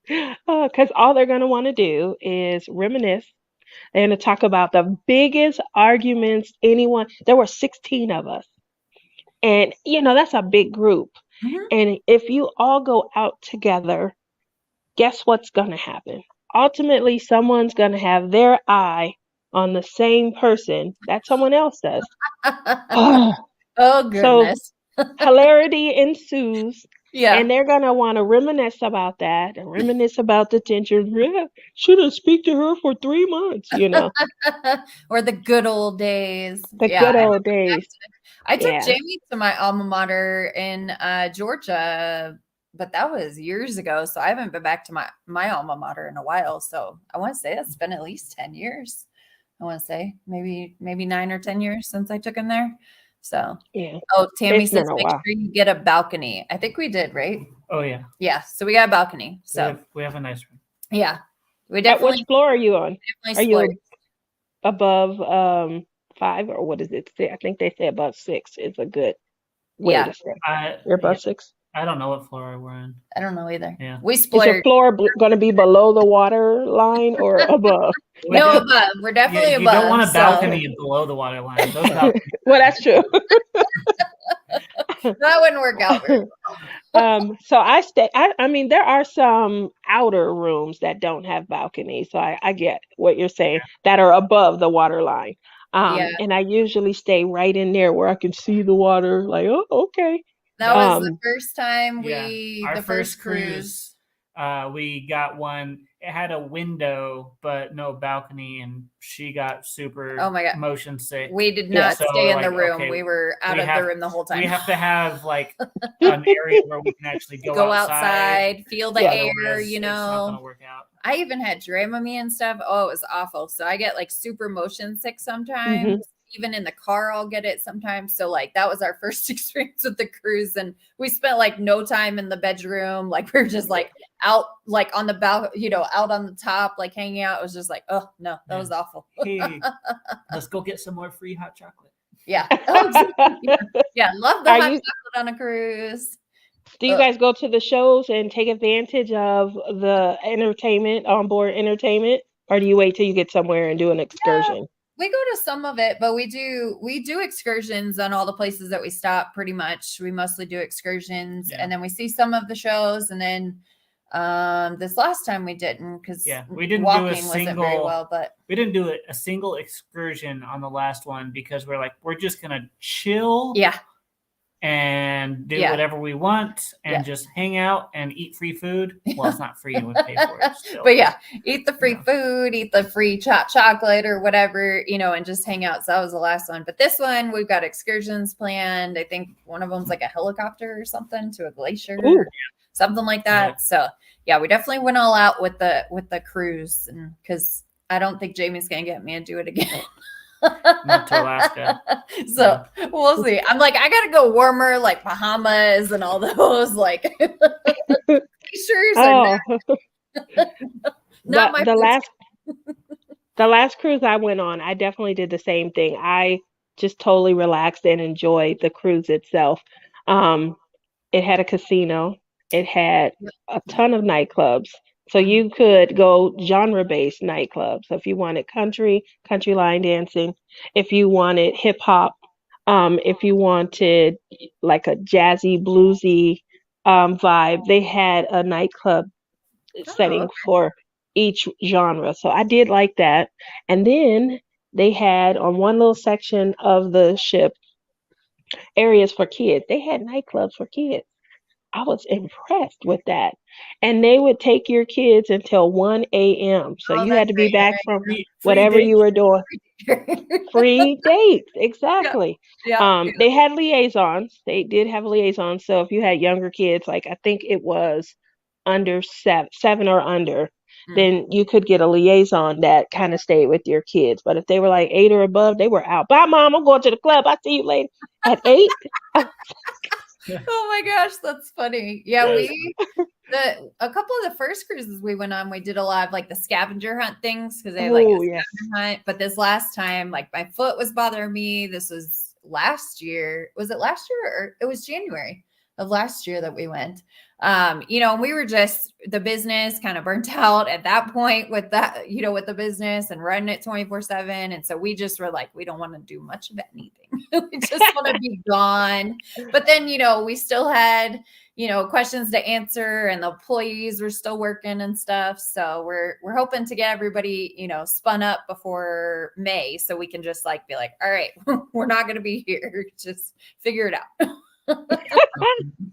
Because all they're going to want to do is reminisce. They're going to talk about the biggest arguments anyone. There were 16 of us. And, that's a big group. And if you all go out together, guess what's going to happen? Ultimately, someone's going to have their eye on the same person that someone else does. Oh, goodness. So hilarity ensues. Yeah. And they're gonna want to reminisce about that and reminisce about the tension. Yeah, shouldn't speak to her for 3 months. Or the good old days. The Yeah. good old days. I took Yeah. Jamie to my alma mater in Georgia, but that was years ago. So I haven't been back to my alma mater in a while. So I want to say it's been at least 10 years. I want to say maybe 9 or 10 years since I took him there. So Yeah. oh, Tammy It's says been a make while. sure you get a balcony. I think we did, right? Oh yeah. Yeah. So we got a balcony. So we have a nice room. yeah. We At definitely which floor are you on? Are you splurged. above 5 or what is it? I think they say above 6 is a good way Yeah. to stay. You're above 6? I don't know what floor we're on. I don't know either. Yeah. We Is your splurged. floor going to be below the water line or above? No, above. We're definitely above. You don't want a balcony below the water line. Those balconies. Well, that's true. That wouldn't work out very well. So I mean, there are some outer rooms that don't have balconies. So I get what you're saying, that are above the water line. Yeah. And I usually stay right in there where I can see the water. Like, oh, okay. That was the first time Our the first cruise. We got one. It had a window, but no balcony, and she got super motion sick. We did not stay in the room. Okay, we were out of the room the whole time. We have to have like an area where we can actually go outside, feel the air, It's not gonna work out. I even had Dramamine and stuff. Oh, it was awful. So I get like super motion sick sometimes. Mhm. Even in the car, I'll get it sometimes. So like that was our first experience with the cruise, and we spent like no time in the bedroom. Like we were just like out, like on the balcony, out on the top, like hanging out. It was just like, oh no, that was awful. Hey, let's go get some more free hot chocolate. Yeah. Yeah. Love the hot chocolate on a cruise. Do you guys go to the shows and take advantage of the entertainment, onboard entertainment, or do you wait till you get somewhere and do an excursion? We go to some of it, but we do excursions on all the places that we stop. Pretty much, we mostly do excursions, and then we see some of the shows. And then this last time we didn't, because we didn't walking do a single, wasn't very well. But we didn't do a single excursion on the last one because we're just gonna chill. Yeah. And do whatever we want and just hang out and eat free food. Well, it's not free, you would pay for it still. But yeah, eat the free food, eat the free chocolate or whatever, and just hang out. So that was the last one. But this one, we've got excursions planned. I think one of them's like a helicopter or something to a glacier, something like that. Yeah. So yeah, we definitely went all out with the cruise, and because I don't think Jamie's gonna get me to do it again. Not to Alaska. So we'll see. I'm like, I gotta go warmer, like Bahamas and all those, like pictures. Not my the last cruise I went on, I definitely did the same thing. I just totally relaxed and enjoyed the cruise itself. It had a casino. It had a ton of nightclubs. So you could go genre-based nightclubs. So if you wanted country line dancing, if you wanted hip hop, if you wanted like a jazzy, bluesy vibe, they had a nightclub setting for each genre. So I did like that. And then they had on one little section of the ship areas for kids. They had nightclubs for kids. I was impressed with that. And they would take your kids until 1 a.m. So you had to be back from whatever you were doing. Free dates. Exactly. They had liaisons. They did have liaisons. So if you had younger kids, like I think it was under seven or under, then you could get a liaison that kind of stayed with your kids. But if they were like 8 or above, they were out. Bye, Mom. I'm going to the club. I'll see you later. At 8? Oh my gosh, that's funny. Yeah, a couple of the first cruises we went on, we did a lot of like the scavenger hunt things because they had like a scavenger hunt. But this last time, like my foot was bothering me. This was last year. Was it last year or it was January of last year that we went? We were just the business kind of burnt out at that point with that, with the business and running it 24/7. And so we just were like, we don't want to do much of anything. We just want to be gone. But then, we still had, questions to answer and the employees were still working and stuff. So we're hoping to get everybody, spun up before May so we can just like be like, all right, we're not going to be here. Just figure it out.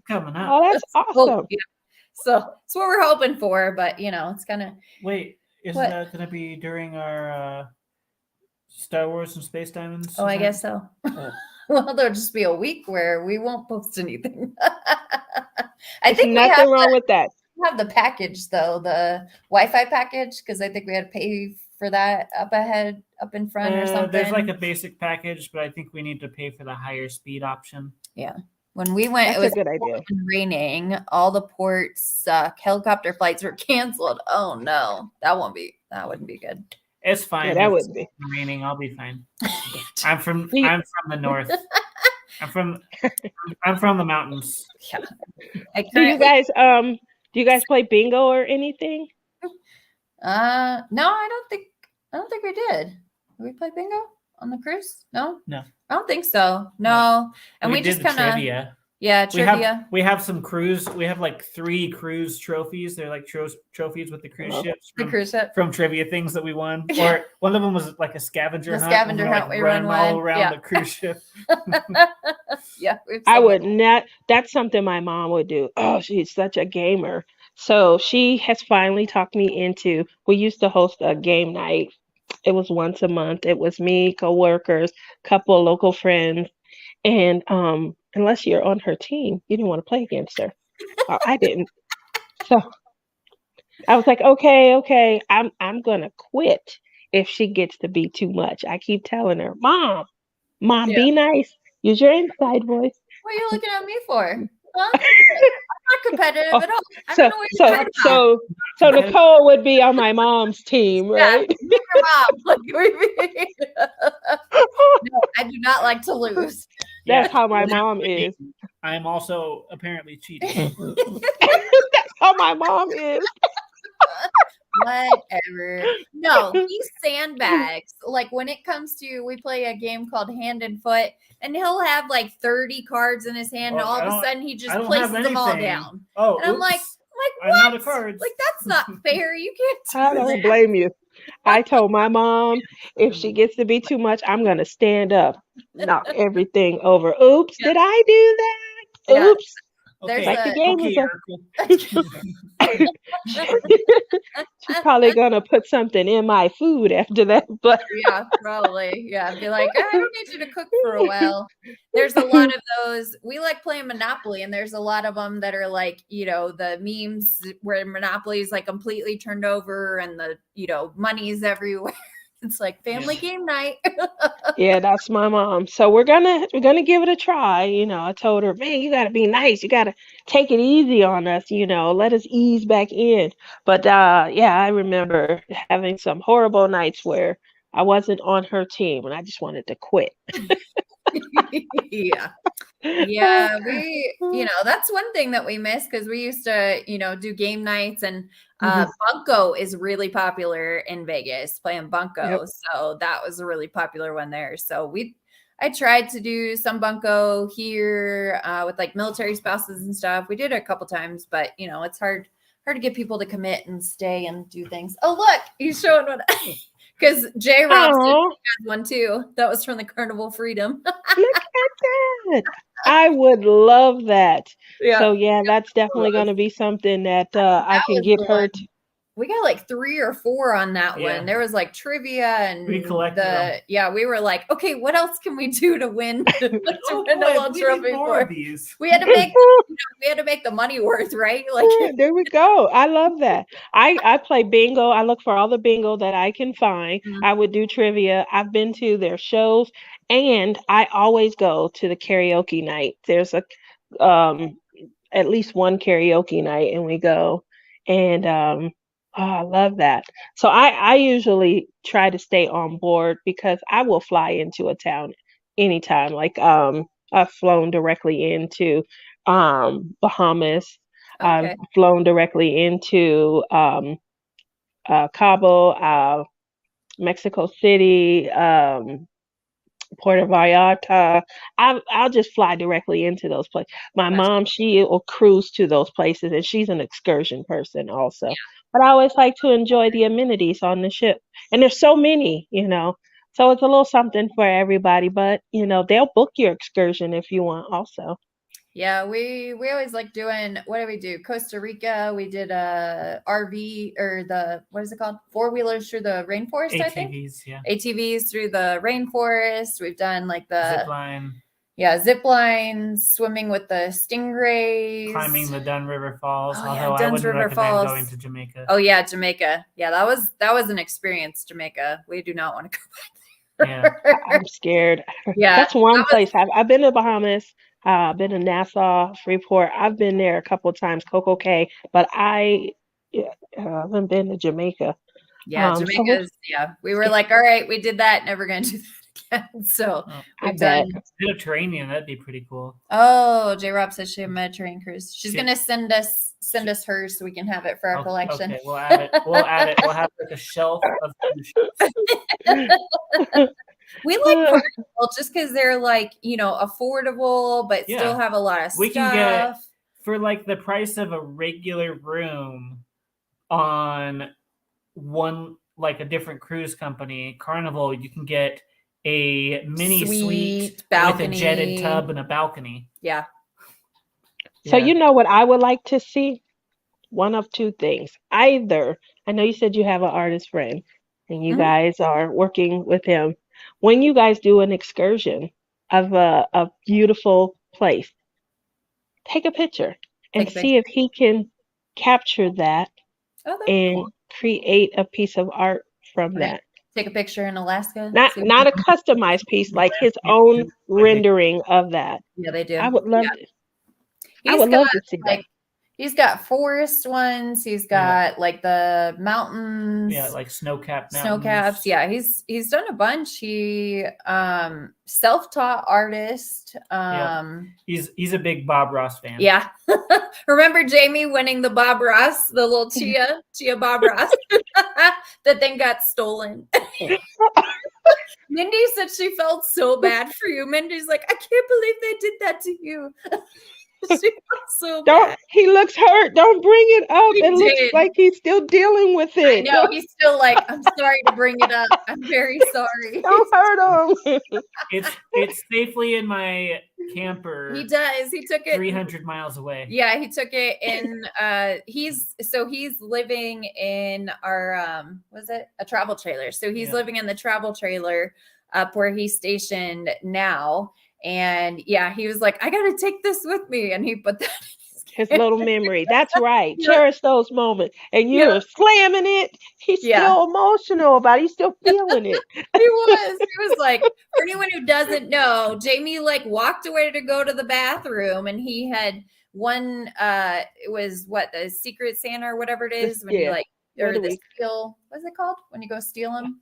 Coming up. Oh, that's awesome. Yeah. So it's what we're hoping for, but it's kind of. Wait, isn't that going to be during our Star Wars and Space Diamonds? Oh, I guess so. Well, there'll just be a week where we won't post anything. I think nothing wrong with that. We have the package though, the Wi-Fi package, because I think we had to pay for that up in front or something. There's like a basic package, but I think we need to pay for the higher speed option. Yeah. When we went, That's it was a good idea. raining. All the ports suck. Helicopter flights were canceled. Oh no, that wouldn't be good. It's fine. Yeah, that would be raining. I'll be fine. I'm from the north. I'm from the mountains. Yeah. Do you guys play bingo or anything? No, I don't think we did. Did we play bingo on the cruise? No. I don't think so. No. And we just kind of trivia. Yeah, trivia. We have some cruise. We have like 3 cruise trophies. They're like trophies with the cruise ships. From trivia things that we won. Or one of them was like a scavenger hunt. Scavenger hunt. We run all around the cruise ship. Yeah, I would not. That's something my mom would do. Oh, she's such a gamer. So she has finally talked me into. We used to host a game night. It was once a month. It was me, coworkers, couple of local friends, and unless you're on her team, you didn't want to play against her. I didn't. So I was like, okay, I'm gonna quit if she gets to be too much. I keep telling her, Mom, be nice. Use your inside voice. What are you looking at me for? Huh? I'm not competitive at all. I don't know what you're talking about. So Nicole would be on my mom's team, right? Yeah, your mom. No, I do not like to lose. That's how my mom is. I'm also apparently cheating. That's how my mom is. Whatever. No, he sandbags. Like when it comes to, we play a game called Hand and Foot, and he'll have like 30 cards in his hand, and all of a sudden he just places them all down. Oh, and I'm like, what? I'm out of cards. Like that's not fair. You can't. I don't blame you. I told my mom if she gets to be too much, I'm gonna stand up, knock everything over. Oops, did I do that? Oops. Yeah. There's like the game she's probably gonna put something in my food after that. But yeah, probably. Yeah, be like, I don't need you to cook for a while. There's a lot of those. We like playing Monopoly, and there's a lot of them that are like, the memes where Monopoly is like completely turned over, and the money's everywhere. It's like family game night. Yeah, that's my mom. So we're gonna give it a try. I told her, man, you gotta be nice. You gotta take it easy on us. Let us ease back in. But yeah, I remember having some horrible nights where I wasn't on her team and I just wanted to quit. Yeah, we that's one thing that we miss, because we used to do game nights, and Bunko is really popular in Vegas, playing Bunko. Yep. So that was a really popular one there. So I tried to do some Bunko here with like military spouses and stuff. We did it a couple times, but it's hard to get people to commit and stay and do things. Oh, look, he's showing what because Jay Ross had one too. That was from the Carnival Freedom. Look at that. I would love that. Yeah. So yeah, that's definitely going to be something that I can get her to. We got like 3 or 4 on that one. There was like trivia and we collected them. Yeah, we were like, okay, what else can we do to win? We had to make the money worth, right? Like there we go. I love that. I play bingo. I look for all the bingo that I can find. Mm-hmm. I would do trivia. I've been to their shows, and I always go to the karaoke night. There's at least one karaoke night, and we go, and I love that. So I usually try to stay on board, because I will fly into a town anytime. Like I've flown directly into Bahamas. Okay. I've flown directly into Cabo, Mexico City, Puerto Vallarta. I'll just fly directly into those places. My mom, she will cruise to those places, and she's an excursion person also. Yeah. But I always like to enjoy the amenities on the ship. And there's so many, so it's a little something for everybody. But, they'll book your excursion if you want also. Yeah, we always like doing, what did we do? Costa Rica. We did a RV, or what is it called? 4-wheelers through the rainforest, I think. ATVs, yeah. ATVs through the rainforest. We've done like the zip line. Yeah, zip lines, swimming with the stingrays, climbing the Dun River Falls. Oh, although yeah, I Dunn's wouldn't River recommend Falls. going to Jamaica. Oh yeah, Jamaica. Yeah, that was an experience. Jamaica. We do not want to go back there. Yeah. I'm scared. Yeah, That's one that was- place I've been to Bahamas. I've been to Nassau, Freeport. I've been there a couple of times, Coco Cay, but yeah, haven't been to Jamaica. Yeah, So Jamaica's. Yeah, we were like, all right, we did that. Never gonna do that again. So I we've bet. done. Mediterranean, that'd be pretty cool. Oh, J. Rob says she had a Mediterranean cruise. She's gonna send us hers so we can have it for our collection. Okay, we'll add it. We'll add it. We'll have like a shelf of cruise ships. We like Carnival just because they're like, affordable, but still have a lot of We stuff. can get for like the price of a regular room on one, like a different cruise company, Carnival. You can get a mini suite balcony with a jetted tub and a balcony. Yeah. So you know what I would like to see? One of two things. Either, I know you said you have an artist friend and you guys are working with him. When you guys do an excursion of a beautiful place, take a picture and see if he can capture that and create a piece of art from that. Take a picture in Alaska. Not a customized piece, like his own rendering of that. Yeah, they do. I would love it. I would love to see that. He's got forest ones. He's got like the mountains. Yeah, like snow-capped mountains. Snow-caps. Yeah, he's done a bunch. He self-taught artist. He's a big Bob Ross fan. Yeah. Remember Jamie winning the Bob Ross, the little Chia Bob Ross that then got stolen. Mindy said she felt so bad for you. Mindy's like, I can't believe they did that to you. She felt so bad. He looks hurt. Don't bring it up. It looks like he's still dealing with it. I know, he's still like, I'm sorry to bring it up. I'm very sorry. Don't hurt him. It's safely in my camper. He does. He took it 300 miles away. Yeah, he took it in he's living in our a travel trailer. So he's living in the travel trailer up where he's stationed now. And yeah, he was like, I gotta take this with me. And he put that in his little memory. That's right. Cherish those moments. And you're slamming it. He's still emotional about it. He's still feeling it. He was like, for anyone who doesn't know, Jamie like walked away to go to the bathroom, and he had one it was the Secret Santa or whatever it is when you like, or the steal, what's it called when you go steal them?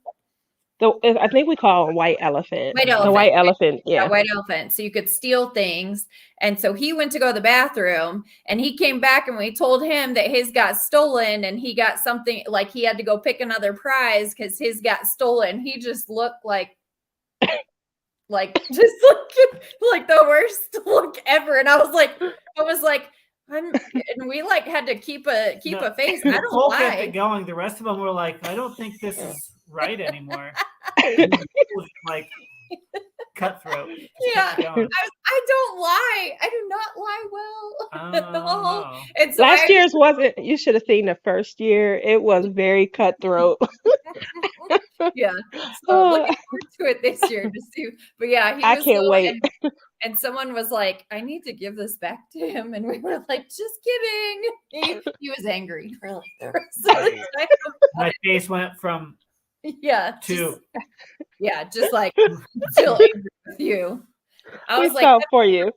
I think we call it a white elephant. The white elephant. Yeah. White elephant. So you could steal things. And so he went to go to the bathroom, and he came back, and we told him that his got stolen, and he got something like he had to go pick another prize because his got stolen. He just looked like just like the worst look ever. And I was like, and we like had to keep a face. I don't lie. Kept it going. The rest of them were like, I don't think this is right anymore. Like cutthroat. Yeah, I don't lie. I do not lie well at all. And so last year's wasn't. You should have seen the first year. It was very cutthroat. Yeah, so looking forward to it this year to see. But yeah, I can't wait. And someone was like, I need to give this back to him. And we were like, just kidding. He was angry for like the rest of the time. My face went from to just like still angry with you. I was like, for you.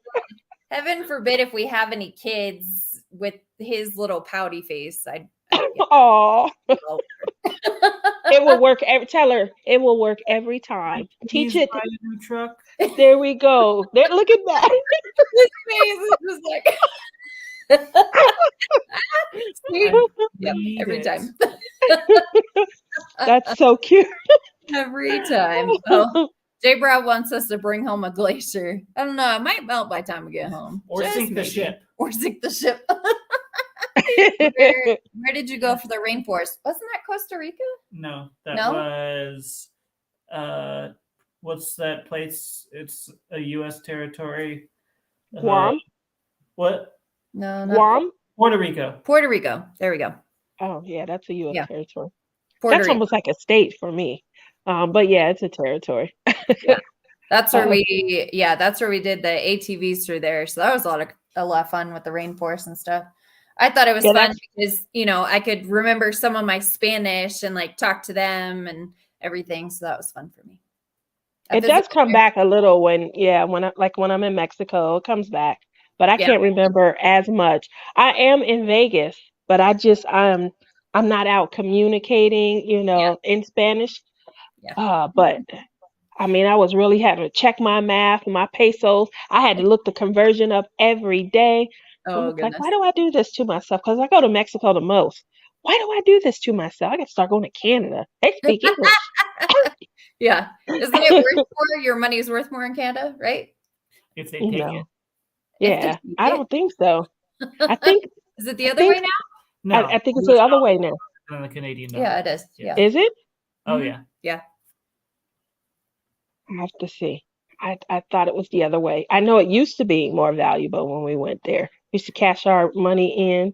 Heaven forbid if we have any kids with his little pouty face. Oh, it will work. Tell her it will work every time. Teach it. A new truck. There we go. Look at that. His face is just like every time. That's so cute. Every time. Oh, J. Brown wants us to bring home a glacier. I don't know. It might melt by the time we get home. Or sink the ship. Or sink the ship. Where did you go for the rainforest? Wasn't that Costa Rica? No, that was what's that place? It's a U.S. territory. Guam. What? No, not Guam? Puerto Rico. Puerto Rico. There we go. Oh, yeah, that's a U.S. Yeah. territory. Puerto That's Rico. almost like a state for me. But yeah, it's a territory. Yeah. That's where Oh. that's where we did the ATVs through there. So that was a lot of fun with the rainforest and stuff. I thought it was Yeah, fun because, I could remember some of my Spanish and like talk to them and everything. So that was fun for me. It does come back a little when I'm in Mexico, it comes back. But I can't remember as much. I am in Vegas, but I'm not out communicating, in Spanish. Yeah. But I mean, I was really having to check my math, my pesos. I had to look the conversion up every day. I'm Oh, like, goodness. why do I do this to myself? Because I go to Mexico the most. Why do I do this to myself? I got to start going to Canada. They speak English. Yeah. Isn't it worth more? Your money's worth more in Canada, right? If they take it. Yeah, I don't think so. I think Is it the other way now? No, I think it's the other way now. than the Canadian dollar. Yeah, it is. Yeah. Is it? Oh yeah. Yeah. I have to see. I thought it was the other way. I know it used to be more valuable when we went there. We used to cash our money in,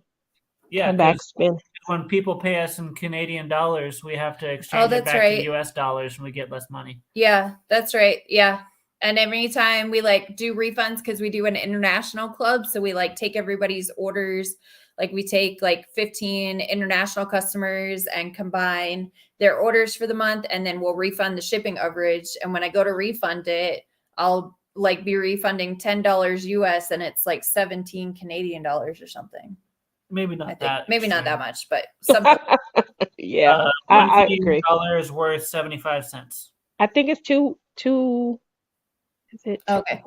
come back, spend. When people pay us in Canadian dollars, we have to exchange it back to US dollars and we get less money. Yeah, that's right. Yeah. And every time we like do refunds, because we do an international club. So we like take everybody's orders. Like we take like 15 international customers and combine their orders for the month. And then we'll refund the shipping overage. And when I go to refund it, I'll like be refunding $10 US and it's like 17 Canadian dollars or something. Maybe not that. Maybe not that much, but something. Yeah, I agree. $1 is worth 75 cents. I think it's two. Is it okay?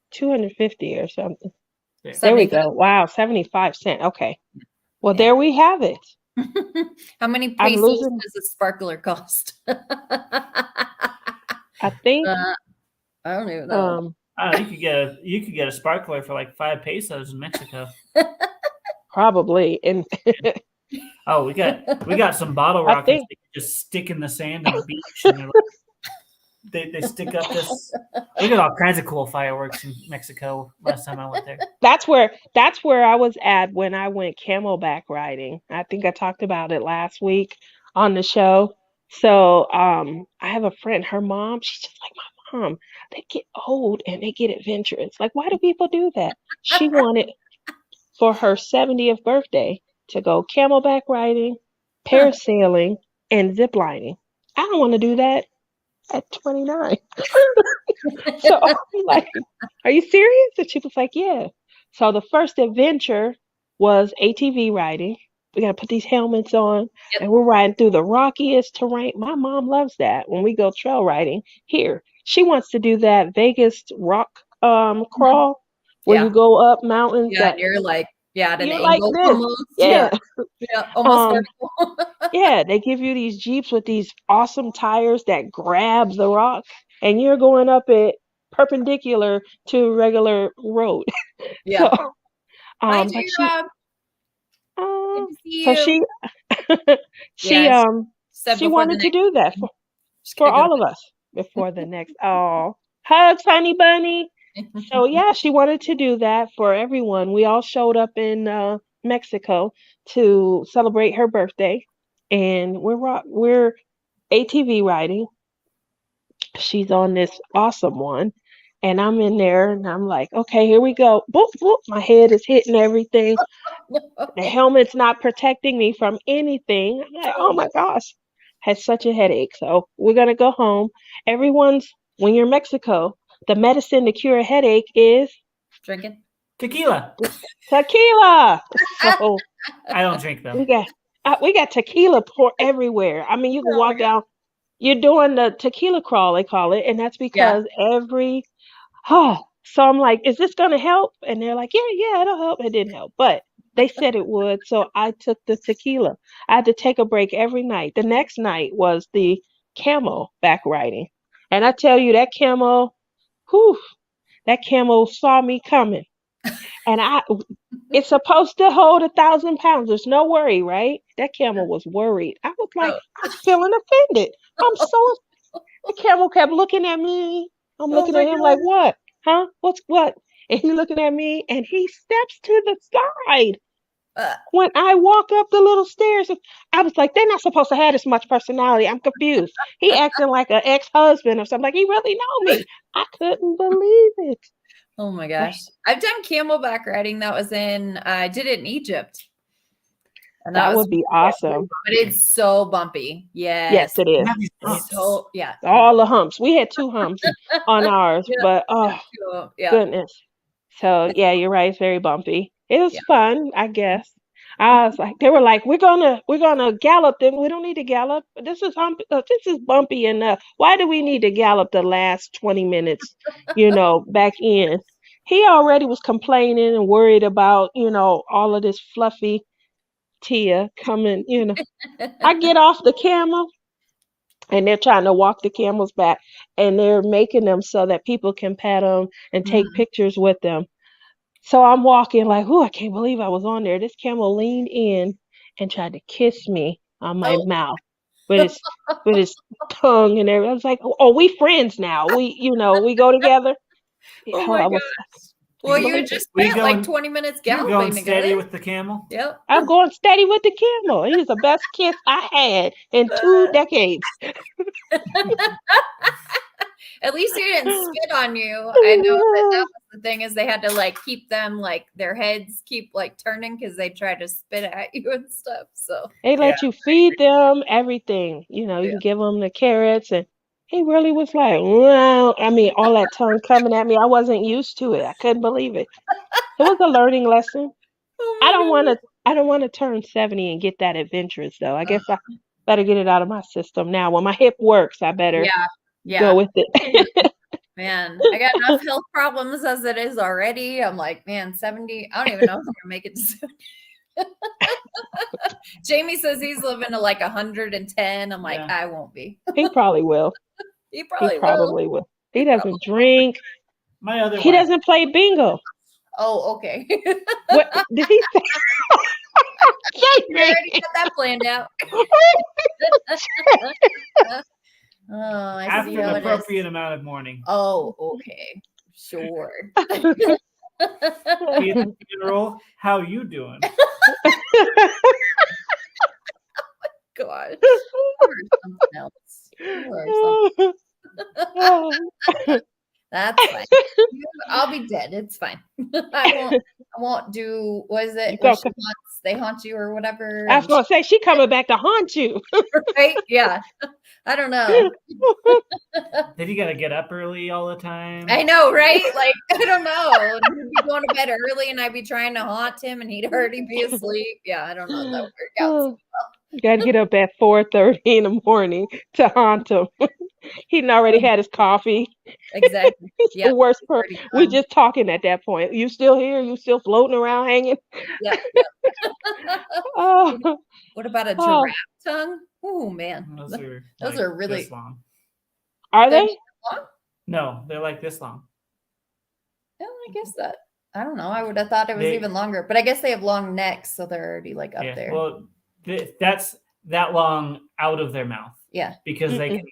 250 or something. There we go. Wow, 75 cents. Okay. Well, there we have it. How many pesos does a sparkler cost? I think. I don't even know. You could get a sparkler for like 5 pesos in Mexico. Probably. And oh, we got some bottle rockets that you just stick in the sand on the beach, and they stick up this. We got all kinds of cool fireworks in Mexico last time I went there. That's where I was at when I went camelback riding. I think I talked about it last week on the show. So I have a friend, her mom, she's just like my mom. They get old and they get adventurous. Like, why do people do that? She wanted for her 70th birthday to go camelback riding, parasailing, and ziplining. I don't want to do that at 29. So I'm like, are you serious? And she was like, yeah. So the first adventure was ATV riding. We got to put these helmets on, and we're riding through the rockiest terrain. My mom loves that when we go trail riding here. She wants to do that Vegas rock crawl where you go up mountains. Yeah, and you're like, at an you're angle like this. almost. Yeah. Almost vertical. Yeah, they give you these Jeeps with these awesome tires that grab the rock, and you're going up it perpendicular to regular road. Yeah. So, Bye, she wanted to do that for all of us before the next. Oh, hugs, honey bunny. So yeah, she wanted to do that for everyone. We all showed up in Mexico to celebrate her birthday, and we're ATV riding. She's on this awesome one, and I'm in there, and I'm like, okay, here we go. Boop, boop. My head is hitting everything. The helmet's not protecting me from anything. I'm like, oh my gosh, had such a headache. So we're gonna go home. When you're in Mexico, the medicine to cure a headache is drinking tequila. Tequila. So I don't drink them. We got tequila pour everywhere. I mean, you can walk down. You're doing the tequila crawl, they call it, and that's because so I'm like, is this gonna help? And they're like, yeah, it'll help. It didn't help, but they said it would, so I took the tequila. I had to take a break every night. The next night was the camel back riding, and I tell you that camel saw me coming, and it's supposed to hold 1,000 pounds. There's no worry, right? That camel was worried. I was like, I'm feeling offended. The camel kept looking at me. I'm looking at him like, what? Huh? What? and he's looking at me, and he steps to the side. Uh, When I walk up the little stairs, I was like, they're not supposed to have this much personality. I'm confused. He acting like an ex-husband or something. Like he really know me. I couldn't believe it. oh my gosh. I've done camelback riding. That was I did it in Egypt. And That would be awesome. But it's so bumpy. Yes, it is. So, yeah. All the humps. We had 2 humps on ours, but goodness. So yeah, you're right. It's very bumpy. It was fun, I guess. I was like, they were like, we're gonna gallop. Then we don't need to gallop. This is bumpy enough. Why do we need to gallop the last 20 minutes? Back in. He already was complaining and worried about all of this fluffy Tia coming. I get off the camel. And they're trying to walk the camels back, and they're making them so that people can pet them and take pictures with them. So I'm walking like, oh, I can't believe I was on there. This camel leaned in and tried to kiss me on my mouth with his tongue and everything. I was like, oh, we friends now. We go together. Oh my gosh. Well, you just spent like 20 minutes galloping going together. steady with the camel? Yep. I'm going steady with the camel. He was the best kiss I had in 2 decades. At least he didn't spit on you. I know that was the thing, is they had to like keep them, like their heads keep like turning because they try to spit at you and stuff. So they let you feed them everything. You can give them the carrots, and he really was like, wow. I mean, all that tongue coming at me. I wasn't used to it. I couldn't believe it. It was a learning lesson. I don't want to turn 70 and get that adventurous though. I guess I better get it out of my system now. When my hip works, I better go with it. Man, I got enough health problems as it is already. I'm like, man, 70. I don't even know if I'm gonna make it to 70. Jamie says he's living to like 110. I'm like, I won't be. He probably will. He probably will. He doesn't drink. He doesn't play bingo. Oh, okay. What did he say? You already got that planned out. I see After how an appropriate amount of mourning. Oh, okay. Sure. Funeral, how you doing? God. Something else. That's fine. I'll be dead. It's fine. I won't do, what is it? They haunt you or whatever. I was going to say, she coming back to haunt you. Right? Yeah. I don't know. Then you got to get up early all the time. I know, right? Like, I don't know. He'd be going to bed early and I'd be trying to haunt him and he'd already be asleep. Yeah, I don't know if that would work out so well. You got to get up at 4:30 in the morning to haunt him. He'd already had his coffee. Exactly. The worst part. We just talking at that point. You still here? You still floating around hanging? Yeah. What about a giraffe tongue? Oh man, those are really this long. Are they? Long? No, they're like this long. Well, I guess that. I don't know. I would have thought it was even longer, but I guess they have long necks, so they're already like up there. Well, that's that long out of their mouth. Yeah, because they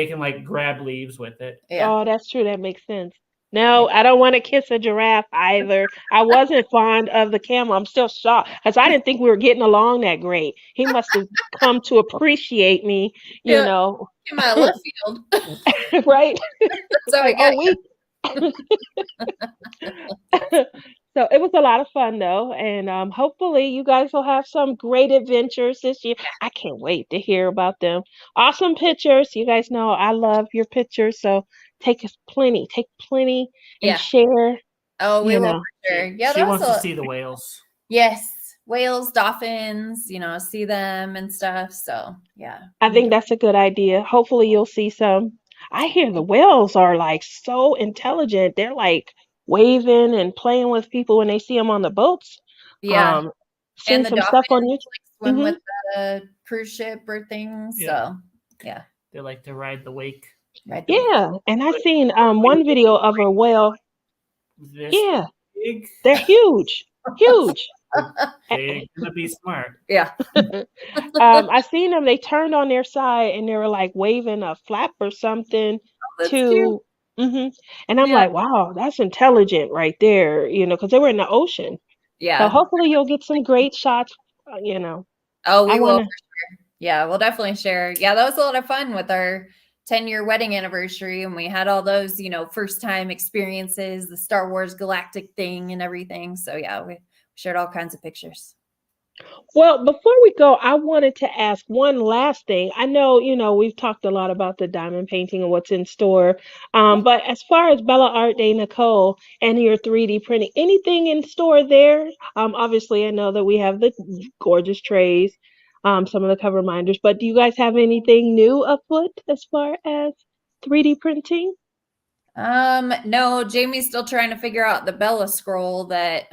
can like grab leaves with it. Yeah. Oh, that's true. That makes sense. No, I don't want to kiss a giraffe either. I wasn't fond of the camel. I'm still shocked because I didn't think we were getting along that great. He must have come to appreciate me, you know. In my left field. Right? So I got So it was a lot of fun though, and hopefully you guys will have some great adventures this year. I can't wait to hear about them. Awesome pictures. You guys know I love your pictures, so take plenty and share. Oh, we will for sure. Yeah, she wants to see the whales. Yes, whales, dolphins. See them and stuff. So yeah, I think that's a good idea. Hopefully you'll see some. I hear the whales are like so intelligent. They're like waving and playing with people when they see them on the boats. Yeah, seen some stuff on YouTube. Like swim with the cruise ship or things. So yeah, they like to ride the wake. And I seen one video of a whale. Big. They're huge. They're gonna be smart. Yeah. I seen them. They turned on their side and they were like waving a flap or something to And I'm Yeah. like, wow, that's intelligent right there, because they were in the ocean. So Yeah. hopefully you'll get some great shots, Oh, I we will want for sure. Yeah, we'll definitely share. Yeah, that was a lot of fun with our 10-year wedding anniversary, and we had all those, first time experiences, the Star Wars galactic thing and everything. So yeah, we shared all kinds of pictures. Well, before we go, I wanted to ask one last thing. I know, we've talked a lot about the diamond painting and what's in store. But as far as Bella Art Day Nicole and your 3D printing, anything in store there? Obviously, I know that we have the gorgeous trays, some of the cover minders, but do you guys have anything new afoot as far as 3D printing? No, Jamie's still trying to figure out the Bella scroll that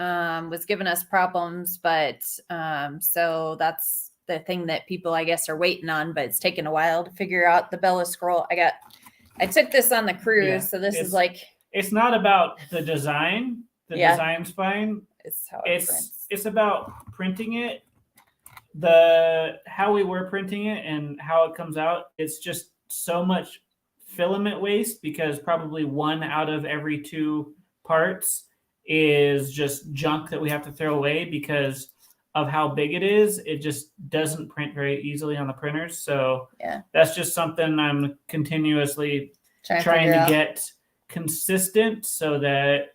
was giving us problems, but so that's the thing that people I guess are waiting on, but it's taken a while to figure out the Bella scroll. I took this on the cruise, so this is like it's not about the design. The design's fine. It's how it prints. It's about printing it. How we were printing it and how it comes out, it's just so much filament waste because probably 1 out of every 2 parts is just junk that we have to throw away because of how big it is. It just doesn't print very easily on the printers. So that's just something I'm continuously trying to get consistent so that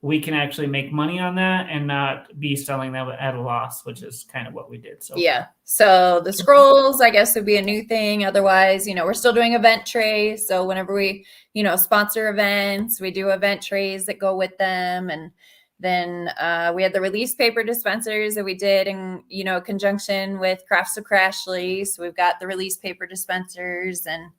we can actually make money on that and not be selling them at a loss, which is kind of what we did. So so the scrolls, I guess, would be a new thing. Otherwise, we're still doing event trays. So whenever we, sponsor events, we do event trays that go with them. And then we had the release paper dispensers that we did in, conjunction with Crafts of Crashly. So we've got the release paper dispensers and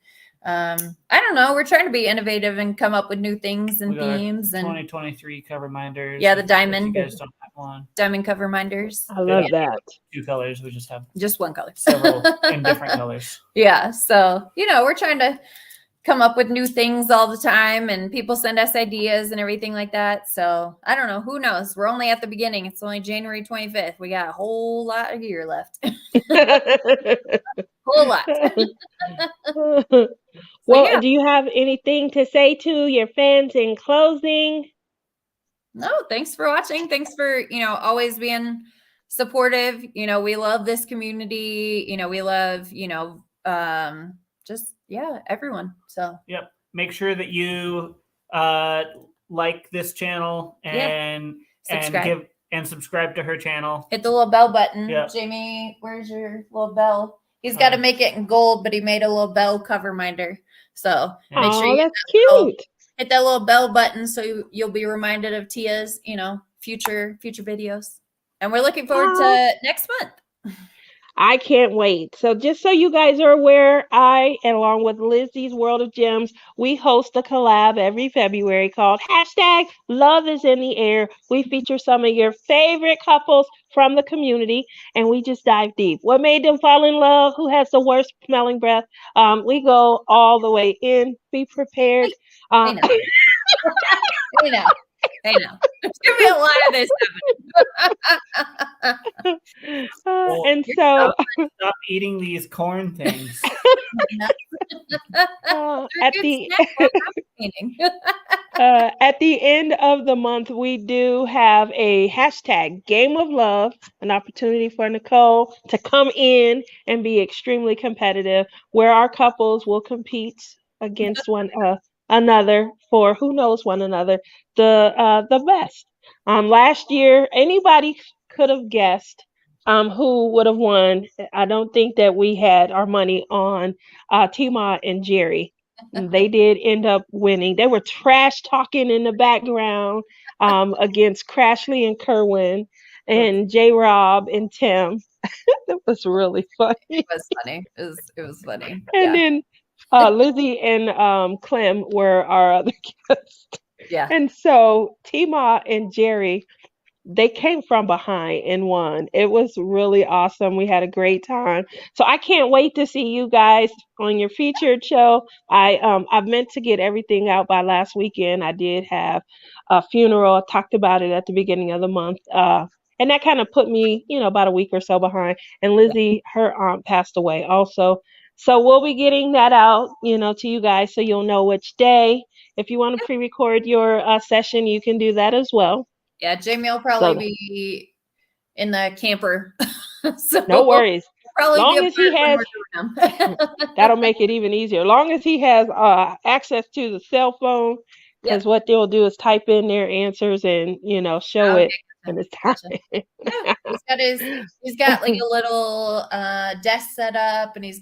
I don't know. We're trying to be innovative and come up with new things and themes. And 2023 cover minders. Yeah, the diamond. You guys don't have one. Diamond cover minders. I love that. 2 colors. We just have just 1 color. Several in different colors. Yeah. So, we're trying to come up with new things all the time and people send us ideas and everything like that. So I don't know. Who knows? We're only at the beginning. It's only January 25th. We got a whole lot of year left. Whole lot. Well, do you have anything to say to your fans in closing? No, thanks for watching. Thanks for, always being supportive. We love this community. We love, just, everyone. So, yep. Make sure that you like this channel and subscribe to her channel. Hit the little bell button. Yep. Jamie, where's your little bell? He's got to make it in gold, but he made a little bell cover minder. So make sure you hit that little bell button so you'll be reminded of Tia's, future videos. And we're looking forward to next month. I can't wait. So just so you guys are aware, I, along with Lizzie's World of Gems, we host a collab every February called #LoveIsInTheAir. We feature some of your favorite couples from the community, and we just dive deep. What made them fall in love? Who has the worst smelling breath? We go all the way in. Be prepared. Hey now. There's going to be a lot of this happening. And so stop eating these corn things. At the end of the month, we do have a #Game of Love, an opportunity for Nicole to come in and be extremely competitive, where our couples will compete against one another for who knows one another the best. Last year, anybody could have guessed who would have won. I don't think that we had our money on Tima and Jerry. They did end up winning. They were trash talking in the background against Crashly and Kerwin and J. Rob and Tim. That was really funny. It was funny. It was funny. And then Lizzie and Clem were our other guests. Yeah. And so Tima and Jerry, they came from behind and won. It was really awesome. We had a great time. So I can't wait to see you guys on your featured show. I've meant to get everything out by last weekend. I did have a funeral. I talked about it at the beginning of the month. And that kind of put me, about a week or so behind. And Lizzie, her aunt passed away also. So we'll be getting that out, to you guys so you'll know which day. If you want to pre-record your session, you can do that as well. Yeah, Jamie will probably be in the camper. So no worries. Probably long be as he has, that'll make it even easier. Long as he has access to the cell phone, because what they'll do is type in their answers and show it when it's time. Yeah, he's got like a little desk set up, and he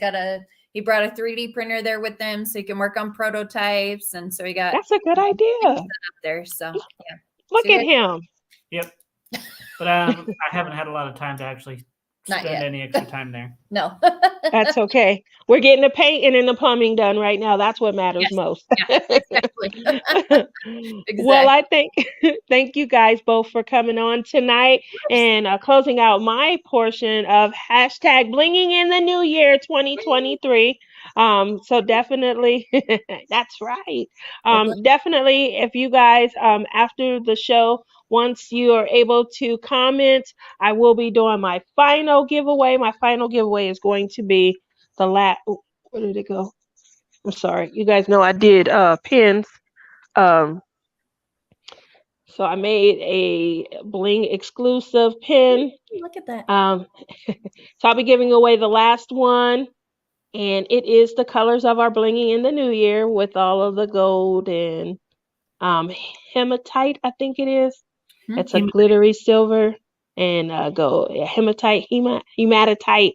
brought a 3D printer there with him so he can work on prototypes, and so that's a good idea set up there. So yeah, look at him. Yep. But I haven't had a lot of time to actually spend any extra time there. No. That's okay. We're getting the painting and the plumbing done right now. That's what matters most. Yeah, exactly. Well, I thank you guys both for coming on tonight and closing out my portion of hashtag blinging in the new year 2023. So definitely, that's right. Definitely, if you guys after the show, once you are able to comment, I will be doing my final giveaway. My final giveaway is going to be the last. Where did it go? I'm sorry. You guys know I did pins. So I made a bling exclusive pin. Look at that. So I'll be giving away the last one. And it is the colors of our blinging in the new year with all of the gold and hematite, I think it is. It's a glittery silver and gold. Hematite, hematite.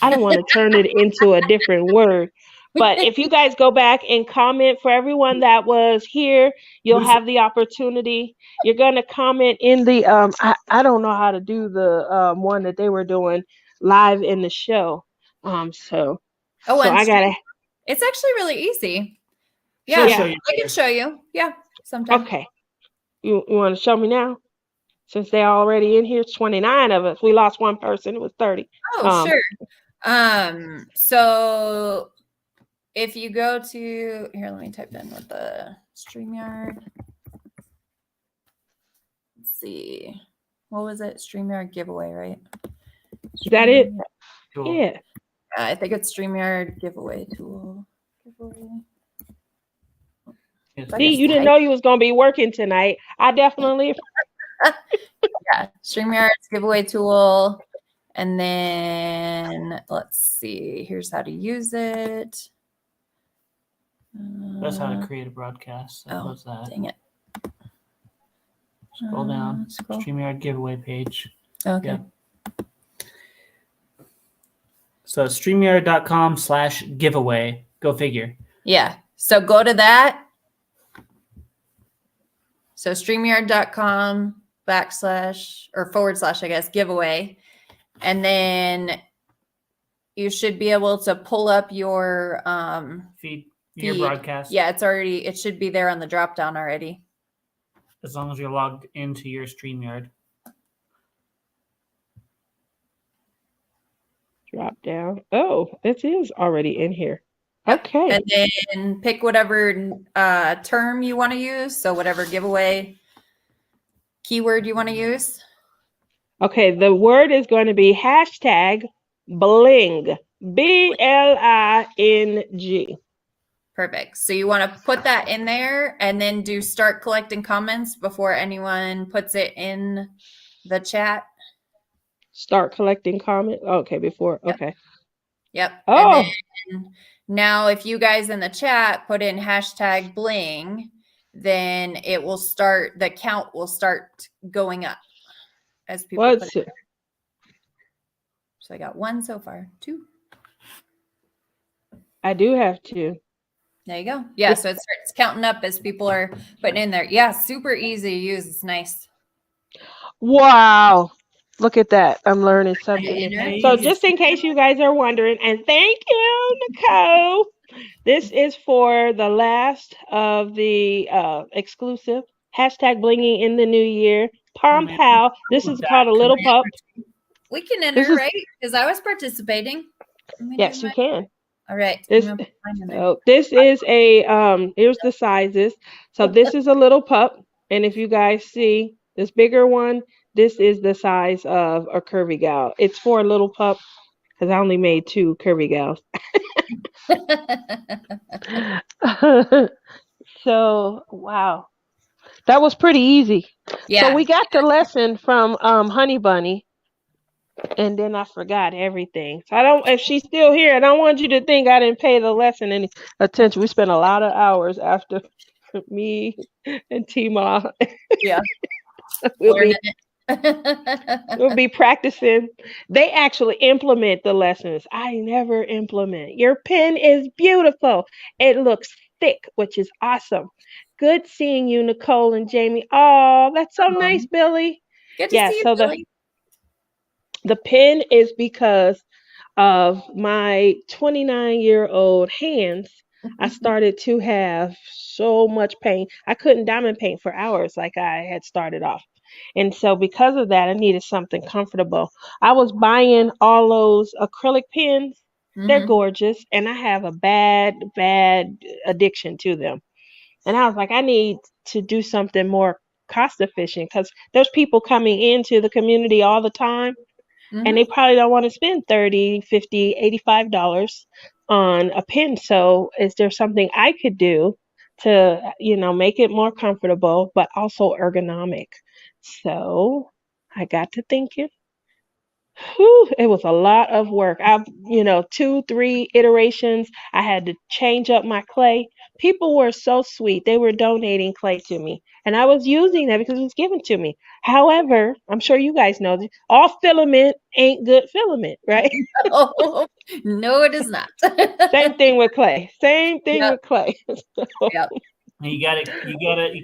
I don't want to turn it into a different word. But if you guys go back and comment for everyone that was here, you'll have the opportunity. You're going to comment in the, I don't know how to do the one that they were doing live in the show. So I got to. It's actually really easy. Yeah, I can show you. Yeah, sometime. Okay. You want to show me now? Since they're already in here, 29 of us. We lost one person. It was 30. Oh, sure. So if you go to here, let me type in with the StreamYard. Let's see. What was it? StreamYard giveaway, right? Is that it? Cool. Yeah. I think it's StreamYard giveaway tool. See, you didn't know you was gonna be working tonight. I definitely. Yeah, StreamYard's giveaway tool, and then let's see. Here's how to use it. That's how to create a broadcast. So close that. Dang it. Scroll down. StreamYard giveaway page. Okay. Yep. So StreamYard.com/giveaway. Go figure. Yeah. So go to that. So StreamYard.com / or / I guess, giveaway. And then you should be able to pull up your feed, your broadcast. Yeah, it should be there on the drop down already. As long as you're logged into your StreamYard. Drop down. Oh, it is already in here. Okay. And then pick whatever term you want to use. So whatever giveaway keyword you want to use. Okay, the word is going to be hashtag bling. BLING. Perfect. So you want to put that in there and then start collecting comments before anyone puts it in the chat. Start collecting comments. Okay, before. Yep. Okay. Yep. Oh. And then now if you guys in the chat put in hashtag bling, then it will start, the count will start going up as people put it. So I got 1 so far, 2. I do have 2. There you go. Yeah, so it starts counting up as people are putting in there. Yeah, super easy to use. It's nice. Wow. Look at that. I'm learning something. So just in case you guys are wondering, and thank you, Nicole. This is for the last of the exclusive hashtag blinging in the new year. Palm Pal. This is called a little pup. We can enter, right? Because I was participating. Yes, you can. All right. This is a here's the sizes. So this is a little pup, and if you guys see this bigger one, this is the size of a curvy gal. It's for a little pup because I only made 2 curvy gals. So, wow. That was pretty easy. So Yeah. we got the lesson from Honey Bunny, and then I forgot everything. So I don't. If she's still here, I don't want you to think I didn't pay the lesson any attention. We spent a lot of hours after me and Tima. Yeah. We'll Learning be we'll it. be practicing. They actually implement the lessons. I never implement. Your pen is beautiful. It looks thick, which is awesome. Good seeing you, Nicole and Jamie. Oh, that's so nice, Billy. Good to Yeah, see you, so Billy. the pen is because of my 29-year-old hands. I started to have so much pain. I couldn't diamond paint for hours like I had started off. And so because of that, I needed something comfortable. I was buying all those acrylic pens. They're Hmm. gorgeous, and I have a bad addiction to them. And I was like, I need to do something more cost efficient because there's people coming into the community all the time, and they Hmm. probably don't want to spend 30, 50, $85 on a pen. So is there something I could do to, make it more comfortable but also ergonomic? So I got to thinking. Whew, it was a lot of work. I've, 2, 3 iterations. I had to change up my clay. People were so sweet. They were donating clay to me, and I was using that because it was given to me. However, I'm sure you guys know that all filament ain't good filament, right? Oh, no, it is not. Same thing with clay. Same thing Yep. with clay. So, Yep. You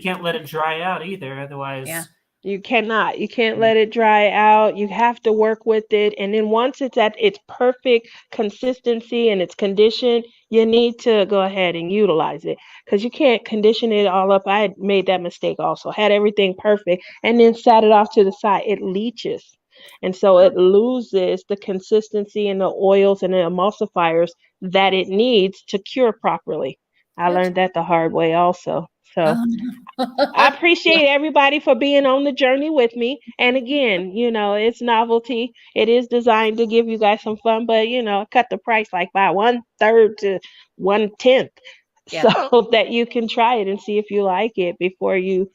can't let it dry out either. Otherwise, Yeah. you cannot. You can't let it dry out. You have to work with it. And then once it's at its perfect consistency and its condition, you need to go ahead and utilize it because you can't condition it all up. I had made that mistake also. Had everything perfect and then sat it off to the side. It leaches. And so it loses the consistency and the oils and the emulsifiers that it needs to cure properly. I Gotcha. learned that the hard way also. So I Yeah. appreciate everybody for being on the journey with me. And again, it's novelty. It is designed to give you guys some fun, but cut the price like by 1/3 to 1/10 Yeah. so that you can try it and see if you like it before you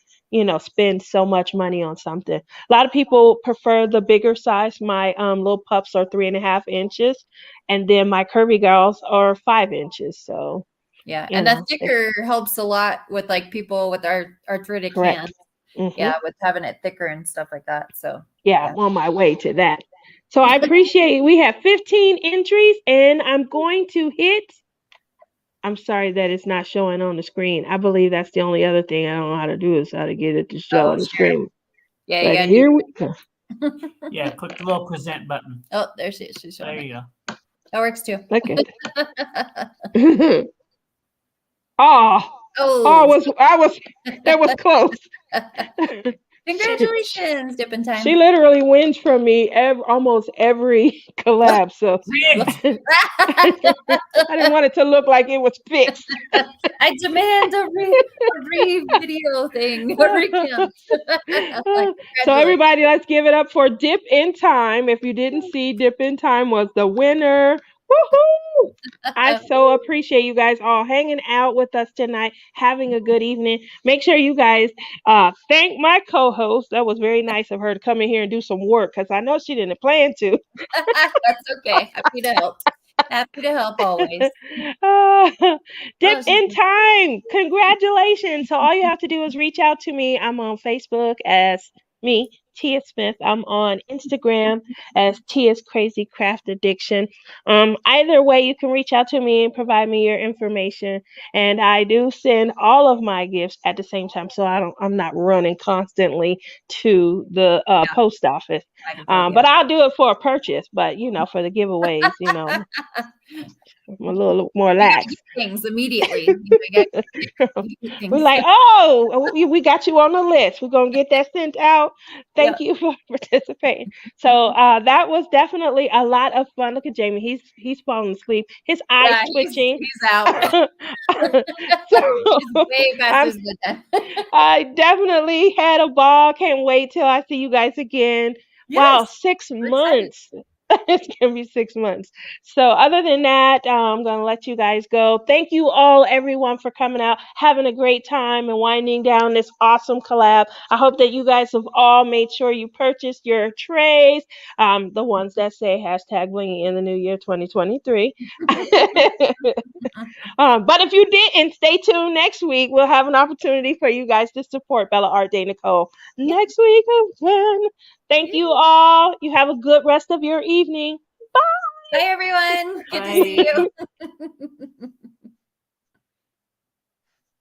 spend so much money on something. A lot of people prefer the bigger size. My little pups are 3.5 inches, and then my curvy girls are 5 inches. So, Yeah. And that it's thicker helps a lot with like people with arthritic correct. hands. Hmm. Yeah, with having it thicker and stuff like that. So Yeah, yeah. I'm on my way to that. So I appreciate we have 15 entries, and I'm going to hit. I'm sorry that it's not showing on the screen. I believe that's the only other thing I don't know how to do is how to get it to show Oh, on the sure. screen. Yeah, you But gotta do. here we go. yeah, click the little present button. Oh, there she is. She's showing There it. you go. That works too. Look at that. Oh, Oh, that was close. congratulations, dipping She time. literally wins from me almost every collab. So Rigged. I didn't want it to look like it was fixed. I demand a re-video thing, a recount. Like, So congratulations. everybody, let's give it up for Dip in Time. If you didn't see, Dip in Time was the winner. Woohoo! I so appreciate you guys all hanging out with us tonight, having a good evening. Make sure you guys thank my co-host. That was very nice of her to come in here and do some work because I know she didn't plan to. That's okay. Happy to help. Happy to help always. Uh, Dip Oh, in Time. Congratulations. So all you have to do is reach out to me. I'm on Facebook as me, Tia Smith. I'm on Instagram as Tia's Crazy Craft Addiction. Either way, you can reach out to me and provide me your information. And I do send all of my gifts at the same time, so I'm not running constantly to the yeah, post office. back and forth. Yeah. But I'll do it for a purchase. But for the giveaways, I'm a little more You gotta lax. get things immediately. You gotta get We're things. like, oh, we got you on the list. We're gonna get that sent out. Yep. Thank you for participating. So that was definitely a lot of fun. Look at Jamie. He's falling asleep. His eyes Yeah, twitching. he's out. So He's way past his bedtime. I definitely had a ball. Can't wait till I see you guys again. Wow, Yes, 6 we're excited. months. It's gonna be 6 months. So other than that, I'm gonna let you guys go. Thank you all, everyone, for coming out, having a great time, and winding down this awesome collab. I hope that you guys have all made sure you purchased your trays, the ones that say hashtag blinging in the new year 2023. But if you didn't, stay tuned next week. We'll have an opportunity for you guys to support Bella Art Day Nicole next week again. Thank you all. You have a good rest of your evening. Bye, everyone. Good to see you.